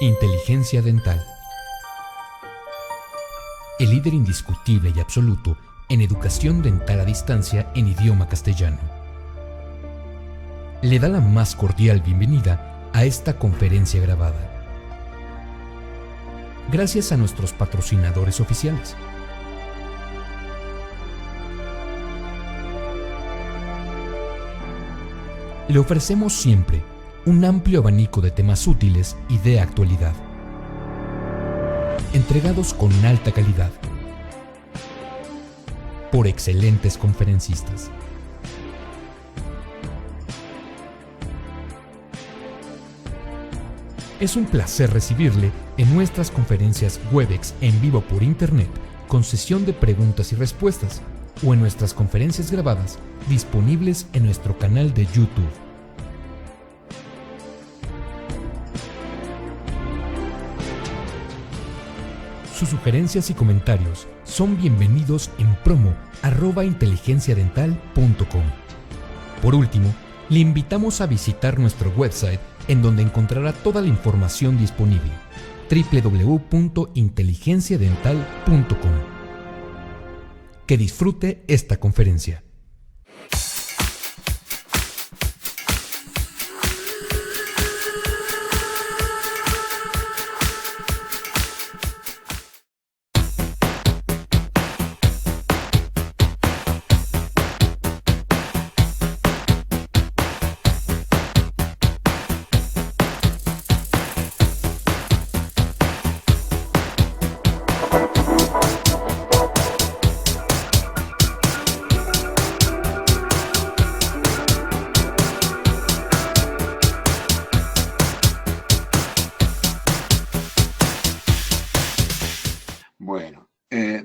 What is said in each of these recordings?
Inteligencia dental. El líder indiscutible y absoluto en educación dental a distancia en idioma castellano. Le da la más cordial bienvenida a esta conferencia grabada. Gracias a nuestros patrocinadores oficiales. Le ofrecemos siempre un amplio abanico de temas útiles y de actualidad, entregados con alta calidad, por excelentes conferencistas. Es un placer recibirle en nuestras conferencias Webex en vivo por Internet, con sesión de preguntas y respuestas, o en nuestras conferencias grabadas disponibles en nuestro canal de YouTube. Sus sugerencias y comentarios son bienvenidos en promo@inteligenciadental.com. Por último, le invitamos a visitar nuestro website, en donde encontrará toda la información disponible: www.inteligenciadental.com. Que disfrute esta conferencia.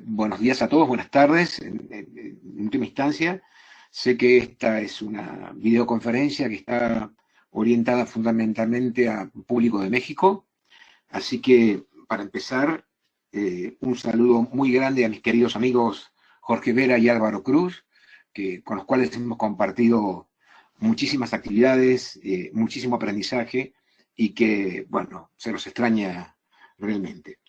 Buenos días a todos, buenas tardes. En última instancia, sé que esta es una videoconferencia que está orientada fundamentalmente a público de México, así que para empezar, un saludo muy grande a mis queridos amigos Jorge Vera y Álvaro Cruz, con los cuales hemos compartido muchísimas actividades, muchísimo aprendizaje y que, bueno, se los extraña realmente.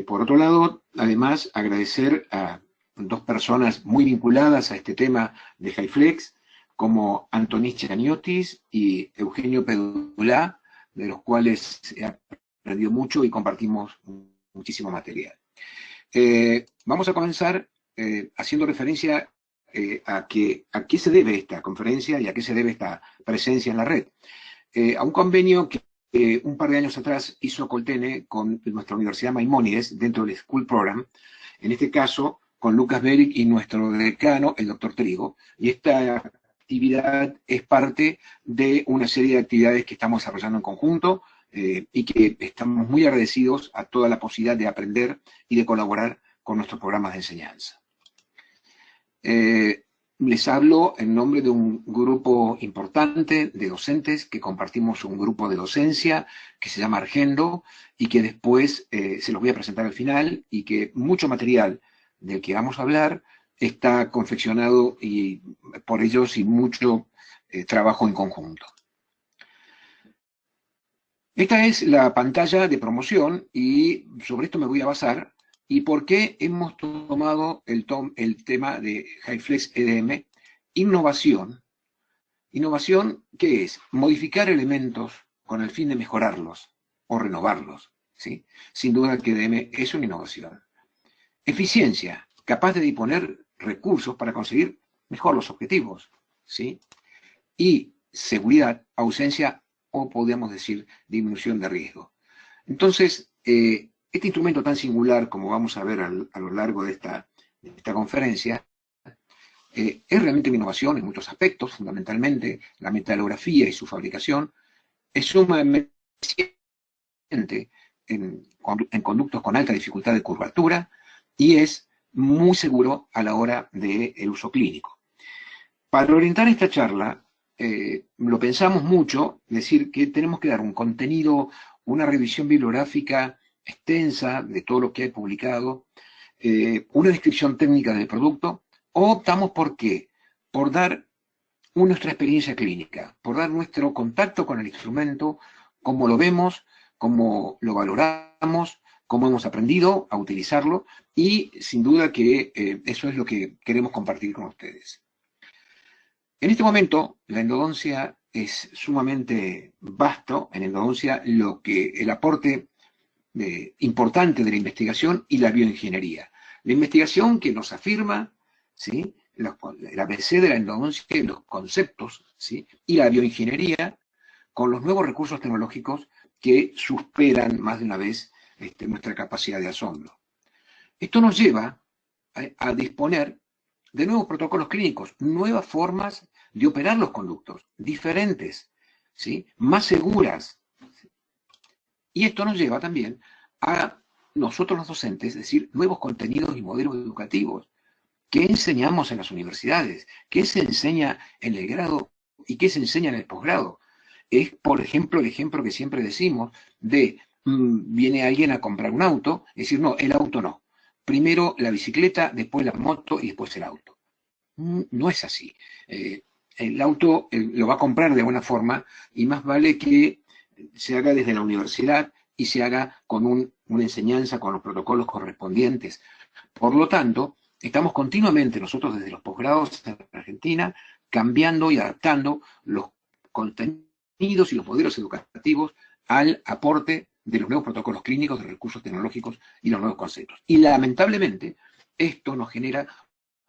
Por otro lado, además, agradecer a dos personas muy vinculadas a este tema de HyFlex, como Antonis Chaniotis y Eugenio Pedulá, de los cuales he aprendido mucho y compartimos muchísimo material. Vamos a comenzar haciendo referencia a qué se debe esta conferencia y a qué se debe esta presencia en la red. A un convenio que un par de años atrás hizo Coltene con nuestra Universidad Maimónides dentro del School Program, en este caso con Lucas Beric y nuestro decano, el doctor Trigo, y esta actividad es parte de una serie de actividades que estamos desarrollando en conjunto y que estamos muy agradecidos a toda la posibilidad de aprender y de colaborar con nuestros programas de enseñanza. Les hablo en nombre de un grupo importante de docentes que compartimos un grupo de docencia que se llama Argendo y que después se los voy a presentar al final, y que mucho material del que vamos a hablar está confeccionado por ellos y mucho trabajo en conjunto. Esta es la pantalla de promoción y sobre esto me voy a basar. ¿Y por qué hemos tomado el tema de HyFlex EDM? Innovación. ¿Innovación qué es? Modificar elementos con el fin de mejorarlos o renovarlos, ¿sí? Sin duda que EDM es una innovación. Eficiencia, capaz de disponer recursos para conseguir mejor los objetivos, ¿sí? Y seguridad, ausencia o podríamos decir disminución de riesgo. Entonces, este instrumento tan singular, como vamos a ver a lo largo de esta conferencia, es realmente una innovación en muchos aspectos, fundamentalmente la metalografía y su fabricación, es sumamente eficiente en conductos con alta dificultad de curvatura y es muy seguro a la hora del uso clínico. Para orientar esta charla, lo pensamos mucho, decir que tenemos que dar un contenido, una revisión bibliográfica extensa de todo lo que hay publicado, una descripción técnica del producto, o optamos por qué, por dar nuestra experiencia clínica, por dar nuestro contacto con el instrumento, cómo lo vemos, cómo lo valoramos, cómo hemos aprendido a utilizarlo, y sin duda que eso es lo que queremos compartir con ustedes. En este momento, la endodoncia es sumamente vasto. En endodoncia, el aporte importante de la investigación y la bioingeniería. La investigación que nos afirma, ¿sí?, el ABC de la endodoncia, los conceptos, ¿sí?, y la bioingeniería con los nuevos recursos tecnológicos que superan más de una vez nuestra capacidad de asombro. Esto nos lleva a disponer de nuevos protocolos clínicos, nuevas formas de operar los conductos, diferentes, ¿sí?, más seguras. Y esto nos lleva también a nosotros los docentes, es decir, nuevos contenidos y modelos educativos. ¿Qué enseñamos en las universidades? ¿Qué se enseña en el grado y qué se enseña en el posgrado? Es, por ejemplo, el ejemplo que siempre decimos de viene alguien a comprar un auto, es decir, no, el auto no. Primero la bicicleta, después la moto y después el auto. No es así. El auto lo va a comprar de alguna forma y más vale que se haga desde la universidad y se haga con una enseñanza, con los protocolos correspondientes. Por lo tanto, estamos continuamente nosotros desde los posgrados en Argentina cambiando y adaptando los contenidos y los modelos educativos al aporte de los nuevos protocolos clínicos, de recursos tecnológicos y los nuevos conceptos. Y lamentablemente, esto nos genera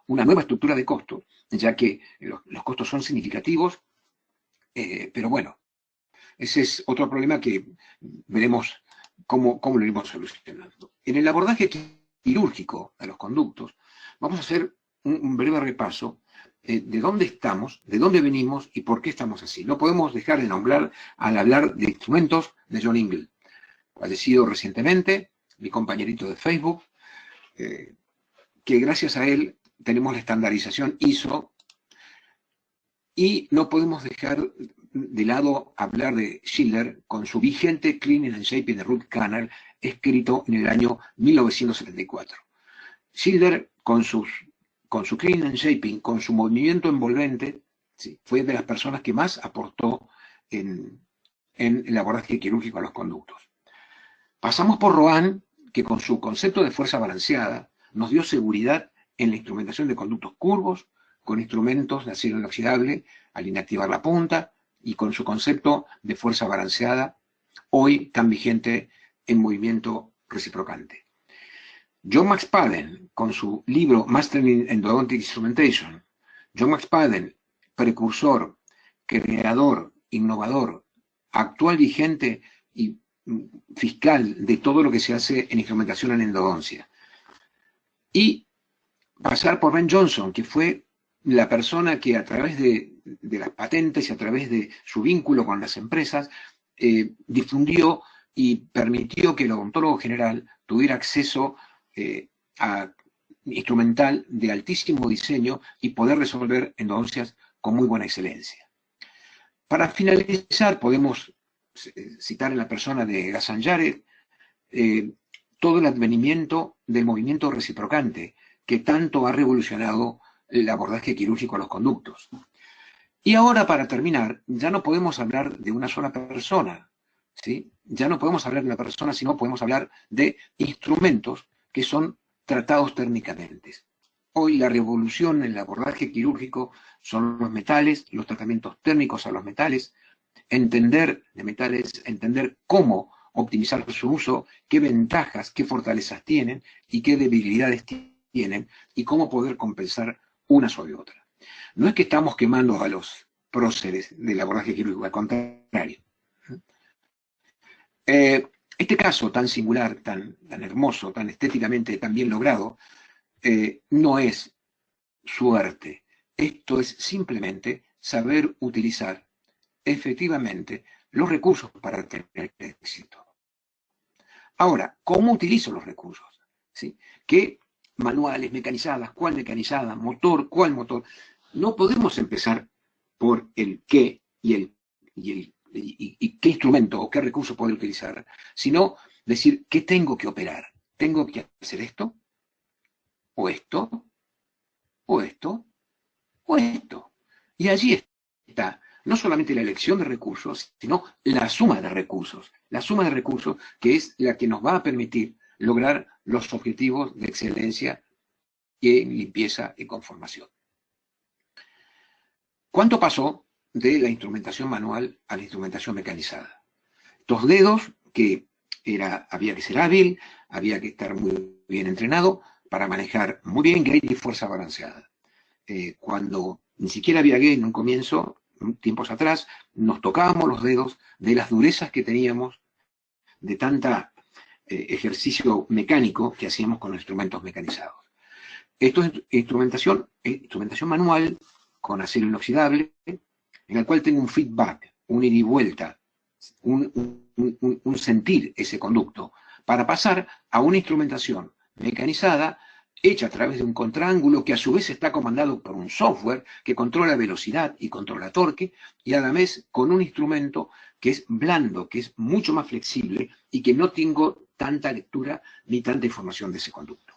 una nueva estructura de costo, ya que los costos son significativos, pero bueno, ese es otro problema que veremos cómo lo iremos solucionando. En el abordaje quirúrgico de los conductos, vamos a hacer un breve repaso de dónde estamos, de dónde venimos y por qué estamos así. No podemos dejar de nombrar al hablar de instrumentos de John Ingle, fallecido recientemente, mi compañerito de Facebook, que gracias a él tenemos la estandarización ISO, y no podemos dejar de lado hablar de Schiller con su vigente Cleaning and Shaping the Root Canal, escrito en el año 1974. Schiller, con su Cleaning and Shaping, con su movimiento envolvente, ¿sí?, fue de las personas que más aportó en el abordaje quirúrgico a los conductos. Pasamos por Rohan, que con su concepto de fuerza balanceada nos dio seguridad en la instrumentación de conductos curvos, con instrumentos de acero inoxidable al inactivar la punta, y con su concepto de fuerza balanceada, hoy tan vigente en movimiento reciprocante. John McSpadden, con su libro Mastering Endodontic Instrumentation. John McSpadden, precursor, creador, innovador, actual vigente y fiscal de todo lo que se hace en instrumentación en endodoncia. Y pasar por Ben Johnson, que fue la persona que a través de las patentes y a través de su vínculo con las empresas difundió y permitió que el odontólogo general tuviera acceso a instrumental de altísimo diseño y poder resolver endodoncias con muy buena excelencia. Para finalizar, podemos citar en la persona de Ghassan Jared todo el advenimiento del movimiento reciprocante, que tanto ha revolucionado el abordaje quirúrgico a los conductos. Y ahora, para terminar, ya no podemos hablar de una sola persona, ¿sí? Ya no podemos hablar de una persona, sino podemos hablar de instrumentos que son tratados técnicamente. Hoy la revolución en el abordaje quirúrgico son los metales, los tratamientos térmicos a los metales, entender de metales, entender cómo optimizar su uso, qué ventajas, qué fortalezas tienen y qué debilidades tienen, y cómo poder compensar una sobre otra. No es que estamos quemando a los próceres del abordaje quirúrgico, al contrario. Este caso tan singular, tan hermoso, tan estéticamente tan bien logrado, no es suerte. Esto es simplemente saber utilizar efectivamente los recursos para tener éxito. Ahora, ¿cómo utilizo los recursos? ¿Sí? ¿Qué manuales, mecanizadas, cuál mecanizada, motor, cuál motor? No podemos empezar por el qué y qué instrumento o qué recurso poder utilizar, sino decir qué tengo que operar. ¿Tengo que hacer esto? ¿O esto? ¿O esto? ¿O esto? Y allí está no solamente la elección de recursos, sino la suma de recursos. La suma de recursos que es la que nos va a permitir lograr los objetivos de excelencia en limpieza y conformación. ¿Cuánto pasó de la instrumentación manual a la instrumentación mecanizada? Estos dedos que había que ser hábil, había que estar muy bien entrenado para manejar muy bien gate y fuerza balanceada. Cuando ni siquiera había gate en un comienzo, tiempos atrás, nos tocábamos los dedos de las durezas que teníamos de tanta ejercicio mecánico que hacíamos con los instrumentos mecanizados. Esto es instrumentación manual con acero inoxidable, en el cual tengo un feedback, un ida y vuelta, un sentir ese conducto, para pasar a una instrumentación mecanizada hecha a través de un contraángulo que a su vez está comandado por un software que controla velocidad y controla torque, y a la vez con un instrumento que es blando, que es mucho más flexible y que no tengo tanta lectura ni tanta información de ese conducto.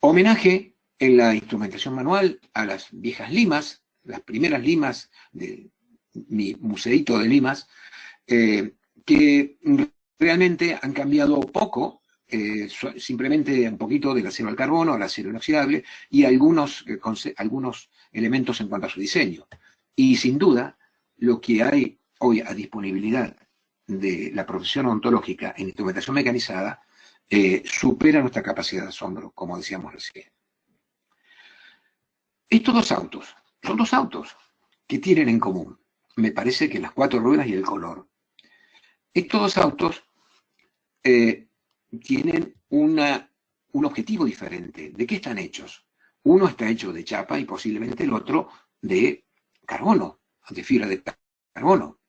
Homenaje en la instrumentación manual a las viejas limas, las primeras limas de mi museíto de limas, que realmente han cambiado poco, simplemente un poquito del acero al carbono al acero inoxidable y algunos elementos en cuanto a su diseño. Y sin duda, lo que hay hoy a disponibilidad de la profesión odontológica en instrumentación mecanizada supera nuestra capacidad de asombro, como decíamos recién. Estos dos autos, son dos autos que tienen en común, me parece que las 4 ruedas y el color. Estos dos autos tienen un objetivo diferente. ¿De qué están hechos? Uno está hecho de chapa y posiblemente el otro de carbono, de fibra de carbono.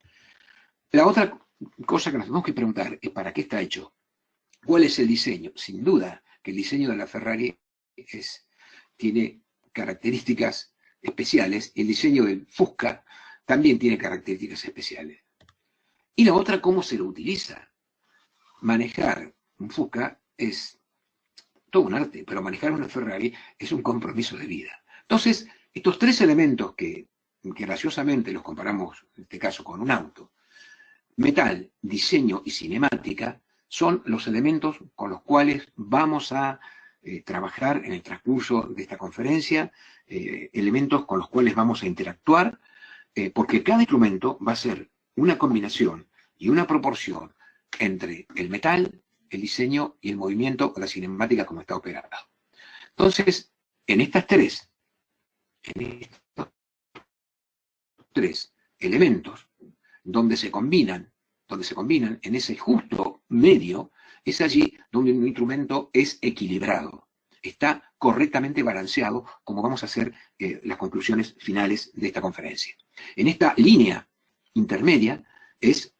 La otra cosa que nos tenemos que preguntar es ¿para qué está hecho? ¿Cuál es el diseño? Sin duda que el diseño de la Ferrari tiene características especiales, y el diseño del Fusca también tiene características especiales. Y la otra, ¿cómo se lo utiliza? Manejar un Fusca es todo un arte, pero manejar una Ferrari es un compromiso de vida. Entonces, estos tres elementos que graciosamente los comparamos, en este caso, con un auto, metal, diseño y cinemática, son los elementos con los cuales vamos a trabajar en el transcurso de esta conferencia, elementos con los cuales vamos a interactuar, porque cada instrumento va a ser una combinación y una proporción entre el metal, el diseño y el movimiento o la cinemática como está operado. Entonces, en estos tres elementos, donde se combinan en ese justo medio, es allí donde un instrumento es equilibrado, está correctamente balanceado, como vamos a hacer las conclusiones finales de esta conferencia. En esta línea intermedia es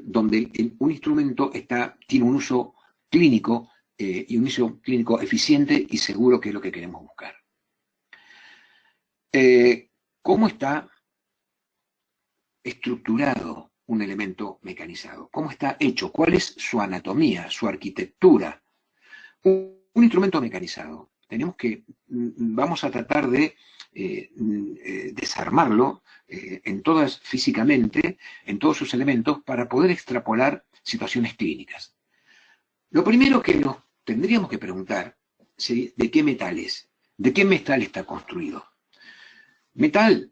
donde un instrumento tiene un uso clínico y un uso clínico eficiente y seguro, que es lo que queremos buscar. ¿Cómo está estructurado un elemento mecanizado? ¿Cómo está hecho? ¿Cuál es su anatomía, su arquitectura? Un instrumento mecanizado, vamos a tratar de desarmarlo físicamente, en todos sus elementos, para poder extrapolar situaciones clínicas. Lo primero que nos tendríamos que preguntar es ¿de qué metal es? ¿De qué metal está construido? Metal,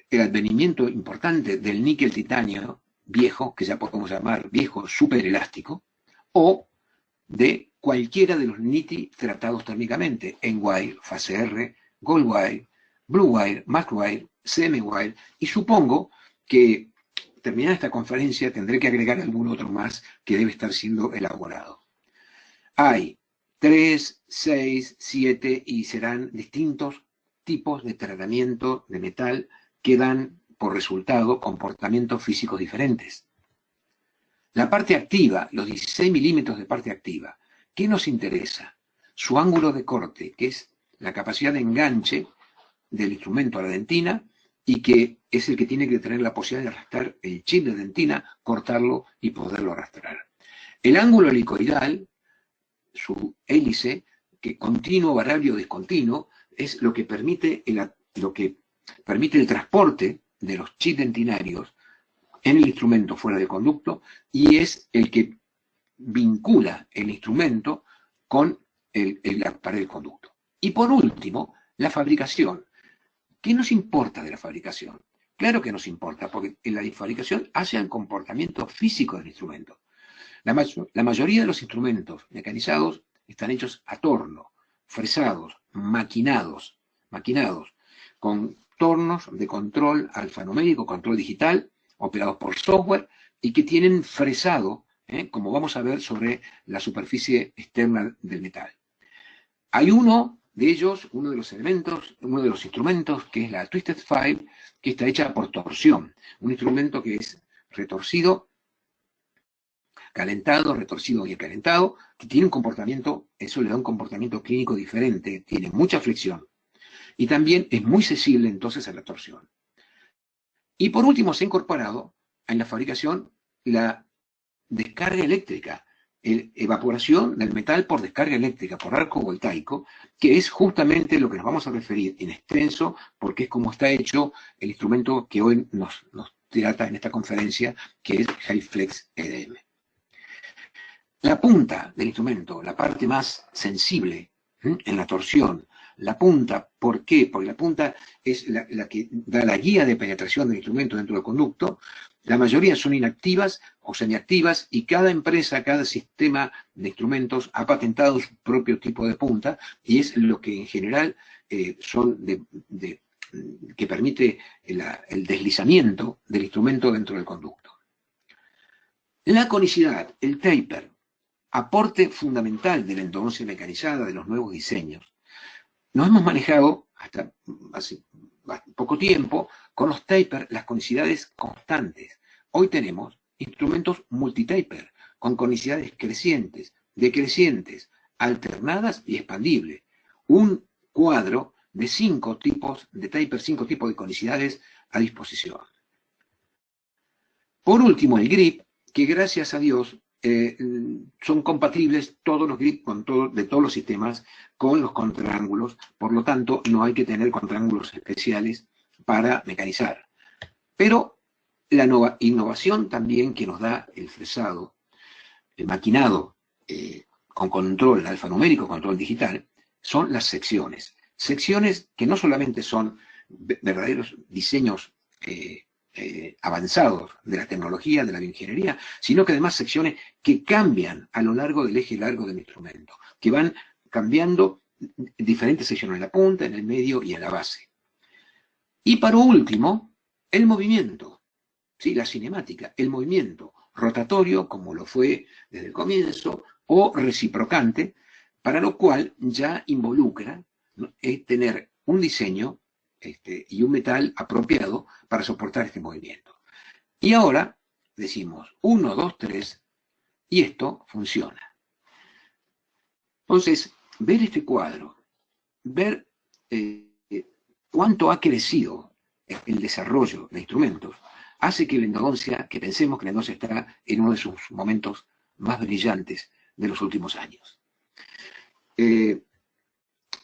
el advenimiento importante del níquel titanio viejo, que ya podemos llamar viejo superelástico, o de cualquiera de los NITI tratados térmicamente, N-Wire, Fase R, Gold Wire, Blue Wire, Max Wire, CM Wire, y supongo que terminada esta conferencia tendré que agregar algún otro más que debe estar siendo elaborado. Hay 3, 6, 7 y serán distintos tipos de tratamiento de metal que dan por resultado comportamientos físicos diferentes. La parte activa, los 16 milímetros de parte activa, ¿qué nos interesa? Su ángulo de corte, que es la capacidad de enganche del instrumento a la dentina, y que es el que tiene que tener la posibilidad de arrastrar el chip de dentina, cortarlo y poderlo arrastrar. El ángulo helicoidal, su hélice, que continuo, variable o discontinuo, es lo que permite el transporte de los chips dentinarios en el instrumento fuera de conducto y es el que vincula el instrumento con la pared del conducto. Y por último, la fabricación. ¿Qué nos importa de la fabricación? Claro que nos importa, porque en la fabricación hace el comportamiento físico del instrumento. La mayoría de los instrumentos mecanizados están hechos a torno, fresados, maquinados, con tornos de control alfanumérico, control digital, operados por software, y que tienen fresado, como vamos a ver, sobre la superficie externa del metal. Hay uno de ellos, uno de los elementos, uno de los instrumentos, que es la Twisted File, que está hecha por torsión. Un instrumento que es retorcido, calentado, retorcido y calentado, que tiene un comportamiento, eso le da un comportamiento clínico diferente, tiene mucha flexión. Y también es muy sensible entonces a la torsión. Y por último se ha incorporado en la fabricación la descarga eléctrica, evaporación del metal por descarga eléctrica, por arco voltaico, que es justamente lo que nos vamos a referir en extenso, porque es como está hecho el instrumento que hoy nos trata en esta conferencia, que es HyFlex EDM. La punta del instrumento, la parte más sensible en la torsión, la punta, ¿por qué? Porque la punta es la que da la guía de penetración del instrumento dentro del conducto. La mayoría son inactivas o semiactivas y cada empresa, cada sistema de instrumentos ha patentado su propio tipo de punta y es lo que en general que permite el deslizamiento del instrumento dentro del conducto. La conicidad, el taper, aporte fundamental de la endodoncia mecanizada, de los nuevos diseños. Nos hemos manejado hasta hace poco tiempo con los taper, las conicidades constantes. Hoy tenemos instrumentos multitaper, con conicidades crecientes, decrecientes, alternadas y expandibles. Un cuadro de 5 tipos de taper, 5 tipos de conicidades a disposición. Por último, el grip, que gracias a Dios son compatibles todos los grips de todos los sistemas con los contraángulos, por lo tanto no hay que tener contraángulos especiales para mecanizar. Pero la innovación también que nos da el fresado, el maquinado con control alfanumérico, control digital, son las secciones. Secciones que no solamente son verdaderos diseños avanzados de la tecnología, de la bioingeniería, sino que además secciones que cambian a lo largo del eje largo del instrumento, que van cambiando diferentes secciones en la punta, en el medio y en la base. Y para último, el movimiento, ¿sí? La cinemática, el movimiento rotatorio, como lo fue desde el comienzo, o reciprocante, para lo cual ya involucra, ¿no?, tener un diseño y un metal apropiado para soportar este movimiento. Y ahora decimos 1, 2, 3, y esto funciona. Entonces, ver este cuadro, ver cuánto ha crecido el desarrollo de instrumentos, hace que la endodoncia, que pensemos que la endodoncia está en uno de sus momentos más brillantes de los últimos años.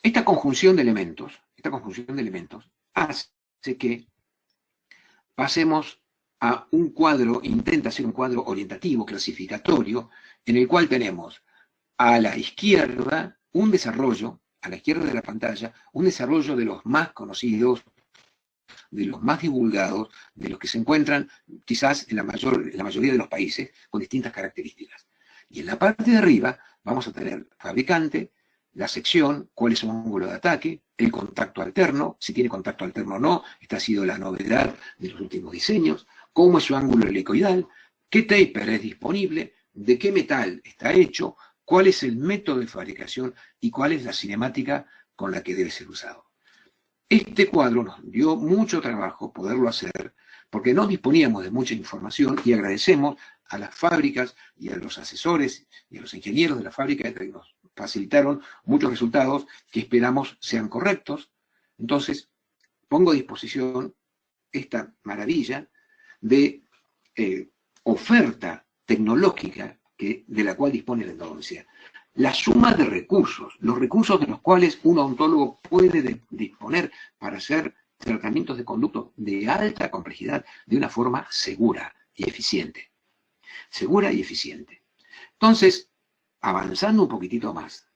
Esta conjunción de elementos hace que pasemos a un cuadro, intenta ser un cuadro orientativo, clasificatorio, en el cual tenemos a la izquierda un desarrollo, a la izquierda de la pantalla, un desarrollo de los más conocidos, de los más divulgados, de los que se encuentran quizás en la mayoría de los países con distintas características. Y en la parte de arriba vamos a tener fabricante, la sección, cuál es su ángulo de ataque, el contacto alterno, si tiene contacto alterno o no, esta ha sido la novedad de los últimos diseños, cómo es su ángulo helicoidal, qué taper es disponible, de qué metal está hecho, cuál es el método de fabricación y cuál es la cinemática con la que debe ser usado. Este cuadro nos dio mucho trabajo poderlo hacer porque no disponíamos de mucha información y agradecemos a las fábricas y a los asesores y a los ingenieros de la fábrica que nos facilitaron muchos resultados que esperamos sean correctos. Entonces, pongo a disposición esta maravilla de oferta tecnológica de la cual dispone la endodoncia. La suma de recursos, los recursos de los cuales un odontólogo puede disponer para hacer tratamientos de conducto de alta complejidad de una forma segura y eficiente. Segura y eficiente. Entonces, avanzando un poquitito más,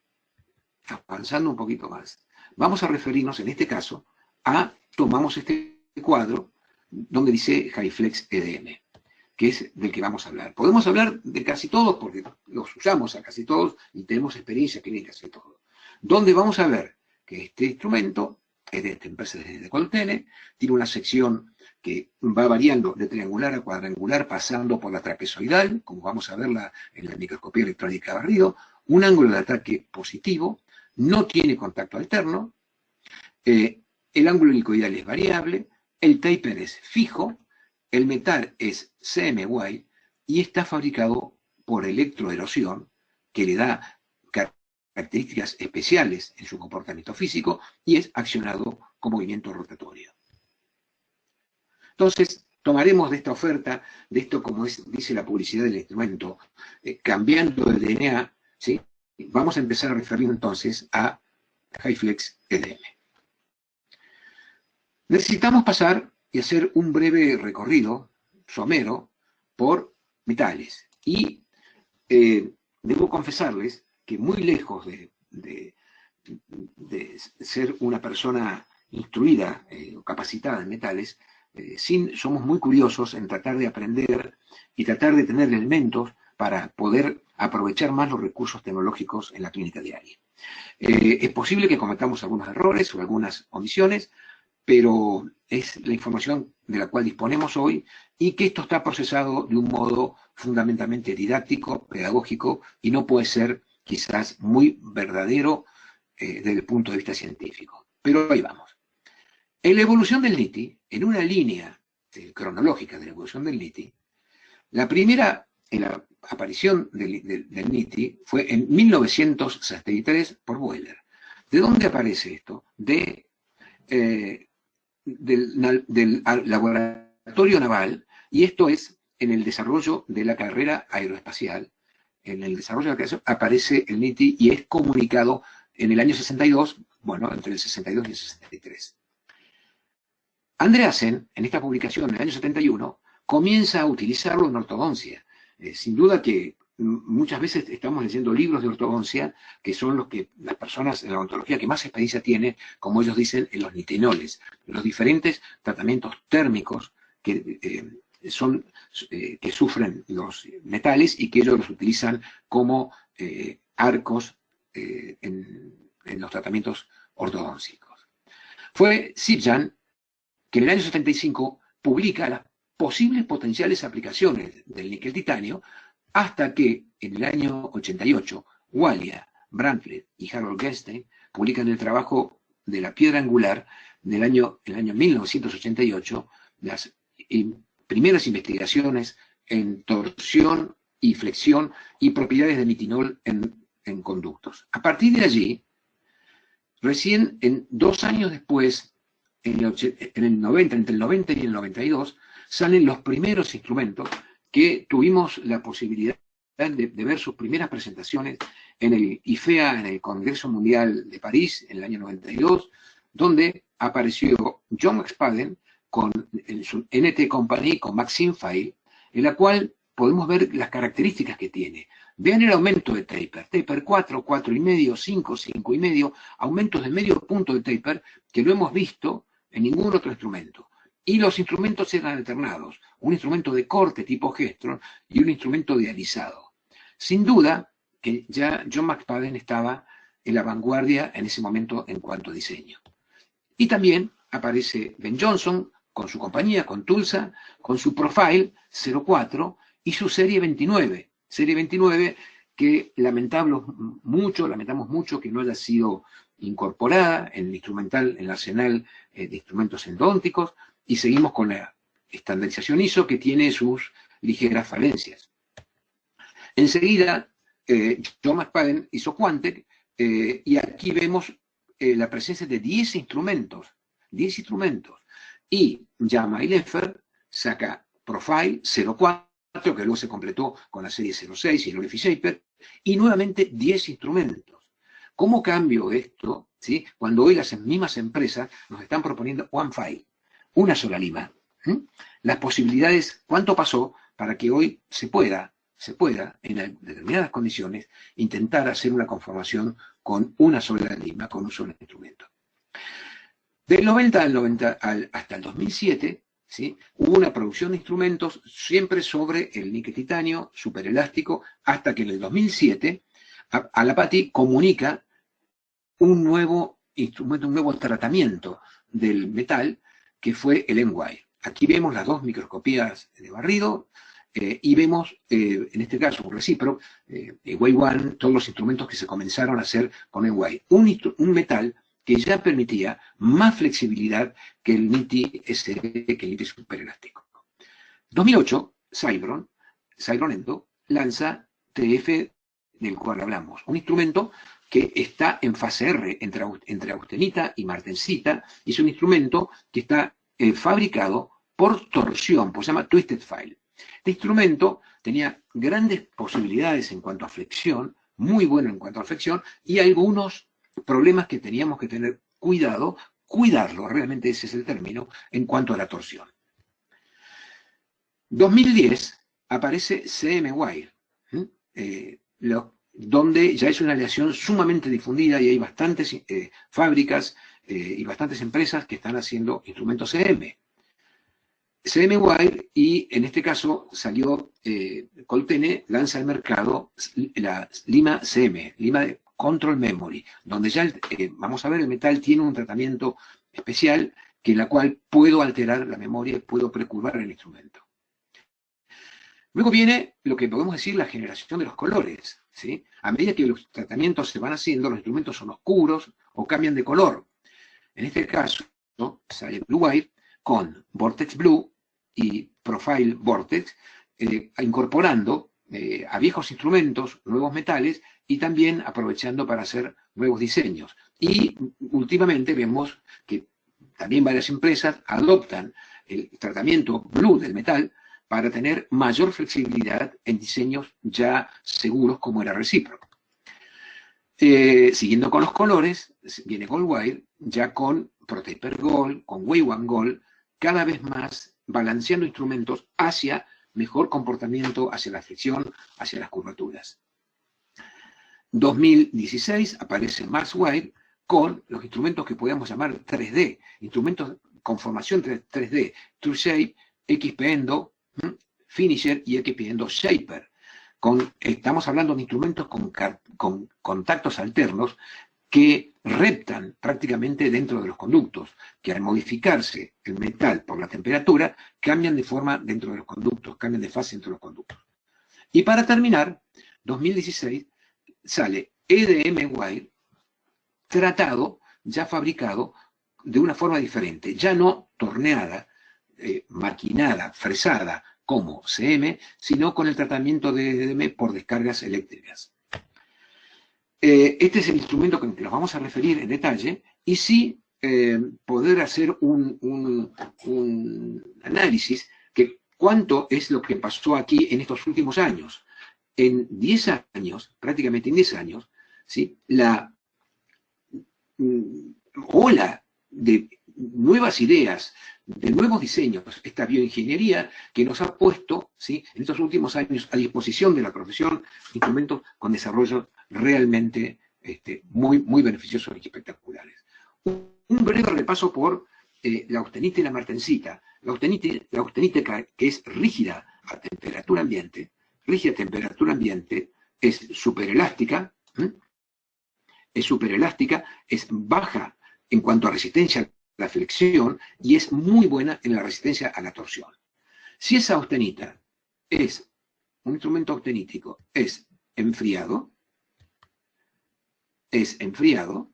vamos a referirnos en este caso tomamos este cuadro donde dice HyFlex EDM, que es del que vamos a hablar. Podemos hablar de casi todos porque los usamos a casi todos y tenemos experiencia clínica en todo. Donde vamos a ver que este instrumento es de esta empresa de Coltene, tiene una sección que va variando de triangular a cuadrangular, pasando por la trapezoidal, como vamos a verla en la microscopía electrónica barrido, un ángulo de ataque positivo, no tiene contacto alterno, el ángulo helicoidal es variable, el taper es fijo, el metal es CMY y está fabricado por electroerosión, que le da características especiales en su comportamiento físico y es accionado con movimiento rotatorio. Entonces, tomaremos de esta oferta, de esto como dice la publicidad del instrumento, cambiando el DNA, ¿sí? Vamos a empezar a referir entonces a HyFlex EDM. Necesitamos pasar y hacer un breve recorrido somero por metales. Y debo confesarles que muy lejos de ser una persona instruida o capacitada en metales, somos muy curiosos en tratar de aprender y tratar de tener elementos para poder aprovechar más los recursos tecnológicos en la clínica diaria. Es posible que cometamos algunos errores o algunas omisiones, pero es la información de la cual disponemos hoy y que esto está procesado de un modo fundamentalmente didáctico, pedagógico, y no puede ser quizás muy verdadero desde el punto de vista científico. Pero ahí vamos. En la evolución del NITI, en una línea cronológica de la evolución del NITI, la primera en la aparición del NITI fue en 1963 por Wöhler. ¿De dónde aparece esto? Del laboratorio naval, y esto es en el desarrollo de la carrera aeroespacial. En el desarrollo de la carrera aparece el NITI y es comunicado en el año 62, bueno, entre el 62 y el 63. Andreasen, en esta publicación del año 71, comienza a utilizarlo en ortodoncia. Sin duda que muchas veces estamos leyendo libros de ortodoncia que son los que las personas en la odontología que más experiencia tienen, como ellos dicen, en los nitenoles, los diferentes tratamientos térmicos que sufren los metales y que ellos los utilizan como arcos en los tratamientos ortodóncicos. Fue Sipjan que en el año 75 publica las posibles potenciales aplicaciones del níquel titanio, hasta que en el año 88 Walia, Brandtler y Harold Gerstein publican el trabajo de la piedra angular en el año 1988, las primeras investigaciones en torsión y flexión y propiedades de nitinol en conductos. A partir de allí, recién 2 años después, entre el 90 y el 92, salen los primeros instrumentos que tuvimos la posibilidad de ver sus primeras presentaciones en el IFEA, en el Congreso Mundial de París, en el año 92, donde apareció John McSpadden con su NT Company, con Maxim File, en la cual podemos ver las características que tiene. Vean el aumento de taper 4, 4,5, 5, 5,5, aumentos de medio punto de taper que no hemos visto en ningún otro instrumento. Y los instrumentos eran alternados, un instrumento de corte tipo Gestron y un instrumento de alisado. Sin duda que ya John McSpadden estaba en la vanguardia en ese momento en cuanto a diseño. Y también aparece Ben Johnson con su compañía, con Tulsa, con su Profile 04 y su serie 29. Serie 29 que lamentamos mucho que no haya sido incorporada en el instrumental, en el arsenal de instrumentos endónticos, y seguimos con la estandarización ISO que tiene sus ligeras falencias. Enseguida, John McSpadden hizo Quantec, y aquí vemos la presencia de 10 instrumentos, y Jama y Leffer saca Profile 04, que luego se completó con la serie 06 y el Orifice Shaper, y nuevamente 10 instrumentos. ¿Cómo cambio esto, ¿sí? Cuando hoy las mismas empresas nos están proponiendo one file, una sola lima? Las posibilidades, ¿cuánto pasó para que hoy se pueda, en determinadas condiciones, intentar hacer una conformación con una sola lima, con un solo instrumento? Del 90 hasta el 2007, ¿sí? Hubo una producción de instrumentos siempre sobre el níquel titanio, superelástico, hasta que en el 2007 Alapati comunica un nuevo instrumento, un nuevo tratamiento del metal, que fue el M-Wire. Aquí vemos las dos microscopías de barrido y vemos, en este caso, un recíproco, Wave One, todos los instrumentos que se comenzaron a hacer con M-Wire. Un metal que ya permitía más flexibilidad que el NITI SB, que el NITI superelástico. 2008, Cybron Endo lanza TF, del cual hablamos, un instrumento que está en fase R entre austenita y martensita, y es un instrumento que está fabricado por torsión, pues se llama Twisted File. Este instrumento tenía grandes posibilidades en cuanto a flexión, muy bueno en cuanto a flexión, y algunos problemas que teníamos que tener cuidarlo, realmente ese es el término, en cuanto a la torsión. 2010 aparece CM-Wire, donde ya es una aleación sumamente difundida y hay bastantes fábricas y bastantes empresas que están haciendo instrumentos CM. CM-Wire, y en este caso salió Coltene, lanza al mercado la lima CM, lima de Control Memory, donde ya, vamos a ver, el metal tiene un tratamiento especial que en la cual puedo alterar la memoria, puedo precurvar el instrumento. Luego viene lo que podemos decir la generación de los colores, ¿sí? A medida que los tratamientos se van haciendo, los instrumentos son oscuros o cambian de color. En este caso, ¿no?, sale Blue Wire con Vortex Blue y Profile Vortex, incorporando a viejos instrumentos nuevos metales y también aprovechando para hacer nuevos diseños. Y últimamente vemos que también varias empresas adoptan el tratamiento Blue del metal para tener mayor flexibilidad en diseños ya seguros como era recíproco. Siguiendo con los colores, viene Goldwire, ya con Protaper Gold, con Wave One Gold, cada vez más balanceando instrumentos hacia mejor comportamiento, hacia la fricción, hacia las curvaturas. 2016 aparece MaxWire con los instrumentos que podemos llamar 3D, instrumentos con formación 3D, TrueShape, XP Endo, Finisher y XP Endo Shaper. Estamos hablando de instrumentos con contactos alternos que reptan prácticamente dentro de los conductos, que al modificarse el metal por la temperatura, cambian de forma dentro de los conductos, cambian de fase dentro de los conductos. Y para terminar, 2016 sale EDM-Wire, tratado, ya fabricado de una forma diferente, ya no torneada, maquinada, fresada como CM, sino con el tratamiento de EDM por descargas eléctricas. Este es el instrumento que nos vamos a referir en detalle, y sí poder hacer un análisis que cuánto es lo que pasó aquí en estos últimos años. En 10 años, prácticamente en 10 años, ¿sí?, la ola de nuevas ideas, de nuevos diseños, esta bioingeniería que nos ha puesto, ¿sí?, en estos últimos años a disposición de la profesión, instrumentos con desarrollo realmente muy, muy beneficiosos y espectaculares. Un breve repaso por la austenita y la martensita. La austenita, que es rígida a temperatura ambiente, es superelástica, es baja en cuanto a resistencia a la flexión y es muy buena en la resistencia a la torsión. Si esa austenita es un instrumento austenítico, es enfriado, en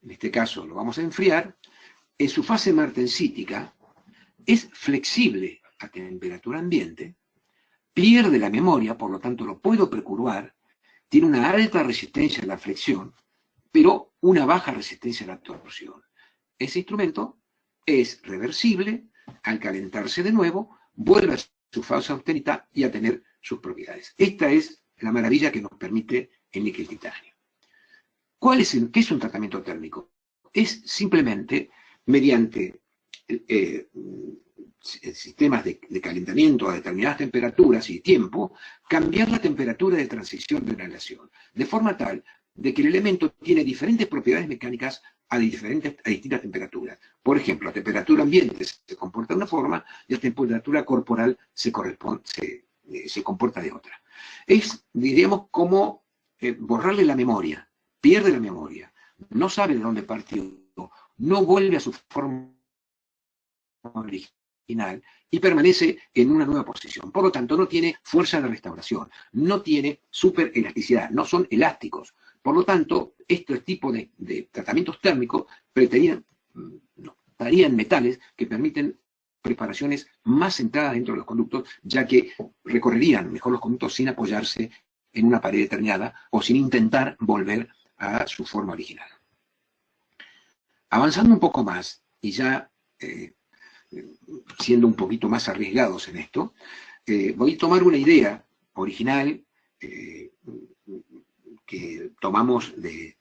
este caso lo vamos a enfriar, en su fase martensítica es flexible a temperatura ambiente, pierde la memoria, por lo tanto lo puedo precurvar, tiene una alta resistencia a la flexión, pero una baja resistencia a la torsión. Ese instrumento es reversible, al calentarse de nuevo, vuelve a su fase austenita y a tener sus propiedades. Esta es la maravilla que nos permite el níquel titanio. ¿Qué es un tratamiento térmico? Es simplemente mediante sistemas de calentamiento a determinadas temperaturas y tiempo, cambiar la temperatura de transición de una aleación, de forma tal de que el elemento tiene diferentes propiedades mecánicas a distintas temperaturas. Por ejemplo, la temperatura ambiente se comporta de una forma y la temperatura corporal se comporta de otra. Es, diríamos, como borrarle la memoria, pierde la memoria, no sabe de dónde partió, no vuelve a su forma original y permanece en una nueva posición. Por lo tanto, no tiene fuerza de restauración, no tiene superelasticidad, no son elásticos. Por lo tanto, este tipo de tratamientos térmicos darían metales que permiten preparaciones más centradas dentro de los conductos, ya que recorrerían mejor los conductos sin apoyarse en una pared determinada o sin intentar volver a su forma original. Avanzando un poco más, y ya siendo un poquito más arriesgados en esto, voy a tomar una idea original que tomamos de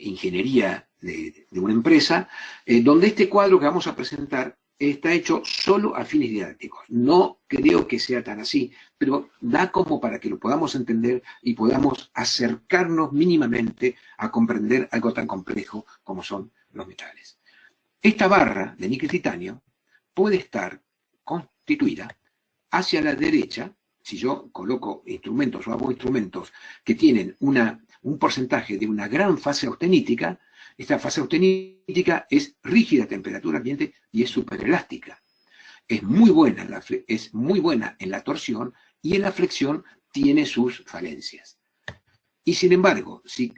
ingeniería de una empresa, donde este cuadro que vamos a presentar está hecho solo a fines didácticos. No creo que sea tan así, pero da como para que lo podamos entender y podamos acercarnos mínimamente a comprender algo tan complejo como son los metales. Esta barra de níquel titanio puede estar constituida hacia la derecha, si yo coloco instrumentos o hago instrumentos que tienen un porcentaje de una gran fase austenítica. Esta fase austenítica es rígida a temperatura ambiente y es superelástica. Es muy buena en la torsión y en la flexión tiene sus falencias. Y sin embargo, si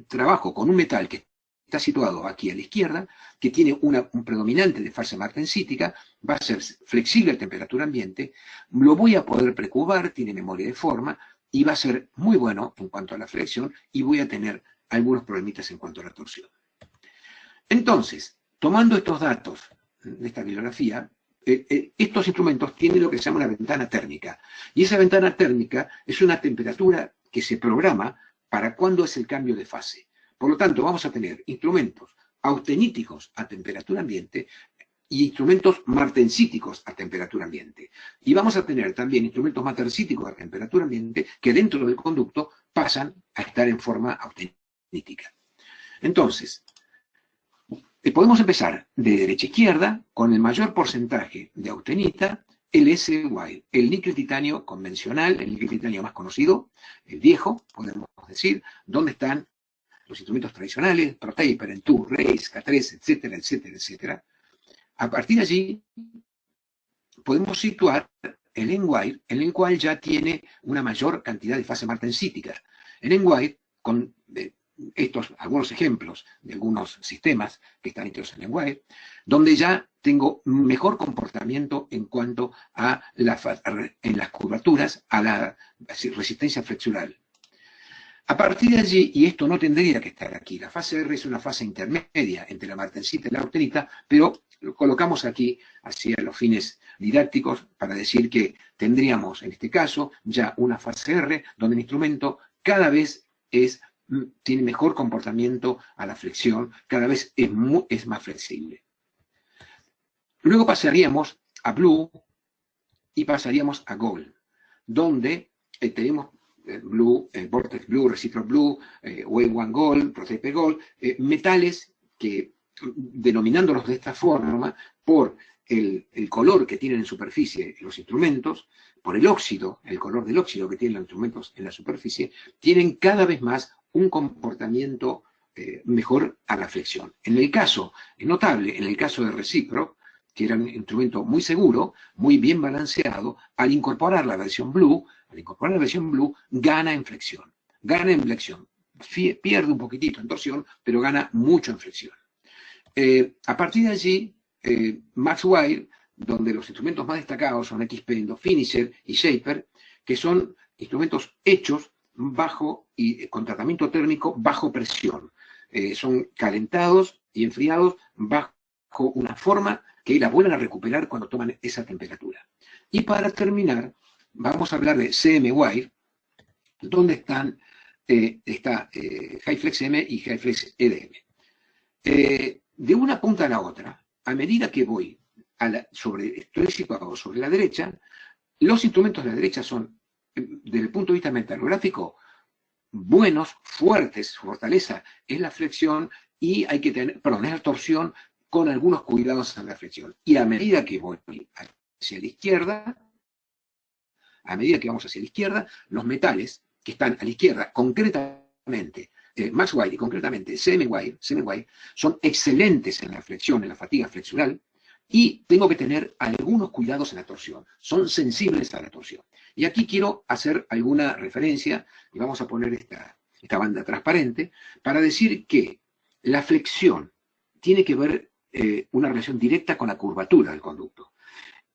trabajo con un metal que está situado aquí a la izquierda, que tiene un predominante de fase martensítica, va a ser flexible a temperatura ambiente, lo voy a poder precubar, tiene memoria de forma, y va a ser muy bueno en cuanto a la flexión, y voy a tener algunos problemitas en cuanto a la torsión. Entonces, tomando estos datos de esta bibliografía, estos instrumentos tienen lo que se llama una ventana térmica, y esa ventana térmica es una temperatura que se programa para cuándo es el cambio de fase. Por lo tanto, vamos a tener instrumentos austeníticos a temperatura ambiente y instrumentos martensíticos a temperatura ambiente. Y vamos a tener también instrumentos martensíticos a temperatura ambiente que dentro del conducto pasan a estar en forma austenítica. Entonces, podemos empezar de derecha a izquierda con el mayor porcentaje de austenita, el SY, el níquel titanio convencional, el níquel titanio más conocido, el viejo, podemos decir, donde están los instrumentos tradicionales, Protaper, Entour, Race, K3, etcétera, etcétera, etcétera. A partir de allí, podemos situar el N-Wire, en el cual ya tiene una mayor cantidad de fase martensítica. El N-Wire, con algunos ejemplos de algunos sistemas que están integrados en N-Wire, donde ya tengo mejor comportamiento en cuanto a en las curvaturas, a la resistencia flexural. A partir de allí, y esto no tendría que estar aquí, la fase R es una fase intermedia entre la martensita y la austenita, pero lo colocamos aquí hacia los fines didácticos para decir que tendríamos, en este caso, ya una fase R, donde el instrumento cada vez tiene mejor comportamiento a la flexión, cada vez es más flexible. Luego pasaríamos a Blue y pasaríamos a Gold, donde tenemos Blue, Vortex Blue, Reciproc Blue, Wave One Gold, Protaper Gold, metales que, denominándolos de esta forma, por el color que tienen en superficie los instrumentos, por el óxido, el color del óxido que tienen los instrumentos en la superficie, tienen cada vez más un comportamiento mejor a la flexión. En el caso, es notable, en el caso de Reciproc, que era un instrumento muy seguro, muy bien balanceado, al incorporar la versión Blue, gana en flexión. Pierde un poquitito en torsión, pero gana mucho en flexión. A partir de allí, Maxwell, donde los instrumentos más destacados son XP, Finisher y Shaper, que son instrumentos hechos con tratamiento térmico bajo presión. Son calentados y enfriados bajo una forma que la vuelven a recuperar cuando toman esa temperatura. Y para terminar, vamos a hablar de CM Wire, donde están está HyFlex M y HyFlex EDM. De una punta a la otra, a medida que voy estoy situado sobre la derecha, los instrumentos de la derecha son, desde el punto de vista metalográfico, buenos, fuertes, su fortaleza es la flexión y hay que tener, perdón, es la torsión con algunos cuidados en la flexión. Y a medida que voy hacia la izquierda, a medida que vamos hacia la izquierda, los metales que están a la izquierda, concretamente Max Wire y concretamente CM Wire, son excelentes en la flexión, en la fatiga flexural, y tengo que tener algunos cuidados en la torsión. Son sensibles a la torsión. Y aquí quiero hacer alguna referencia, y vamos a poner esta banda transparente, para decir que la flexión tiene que ver una relación directa con la curvatura del conducto.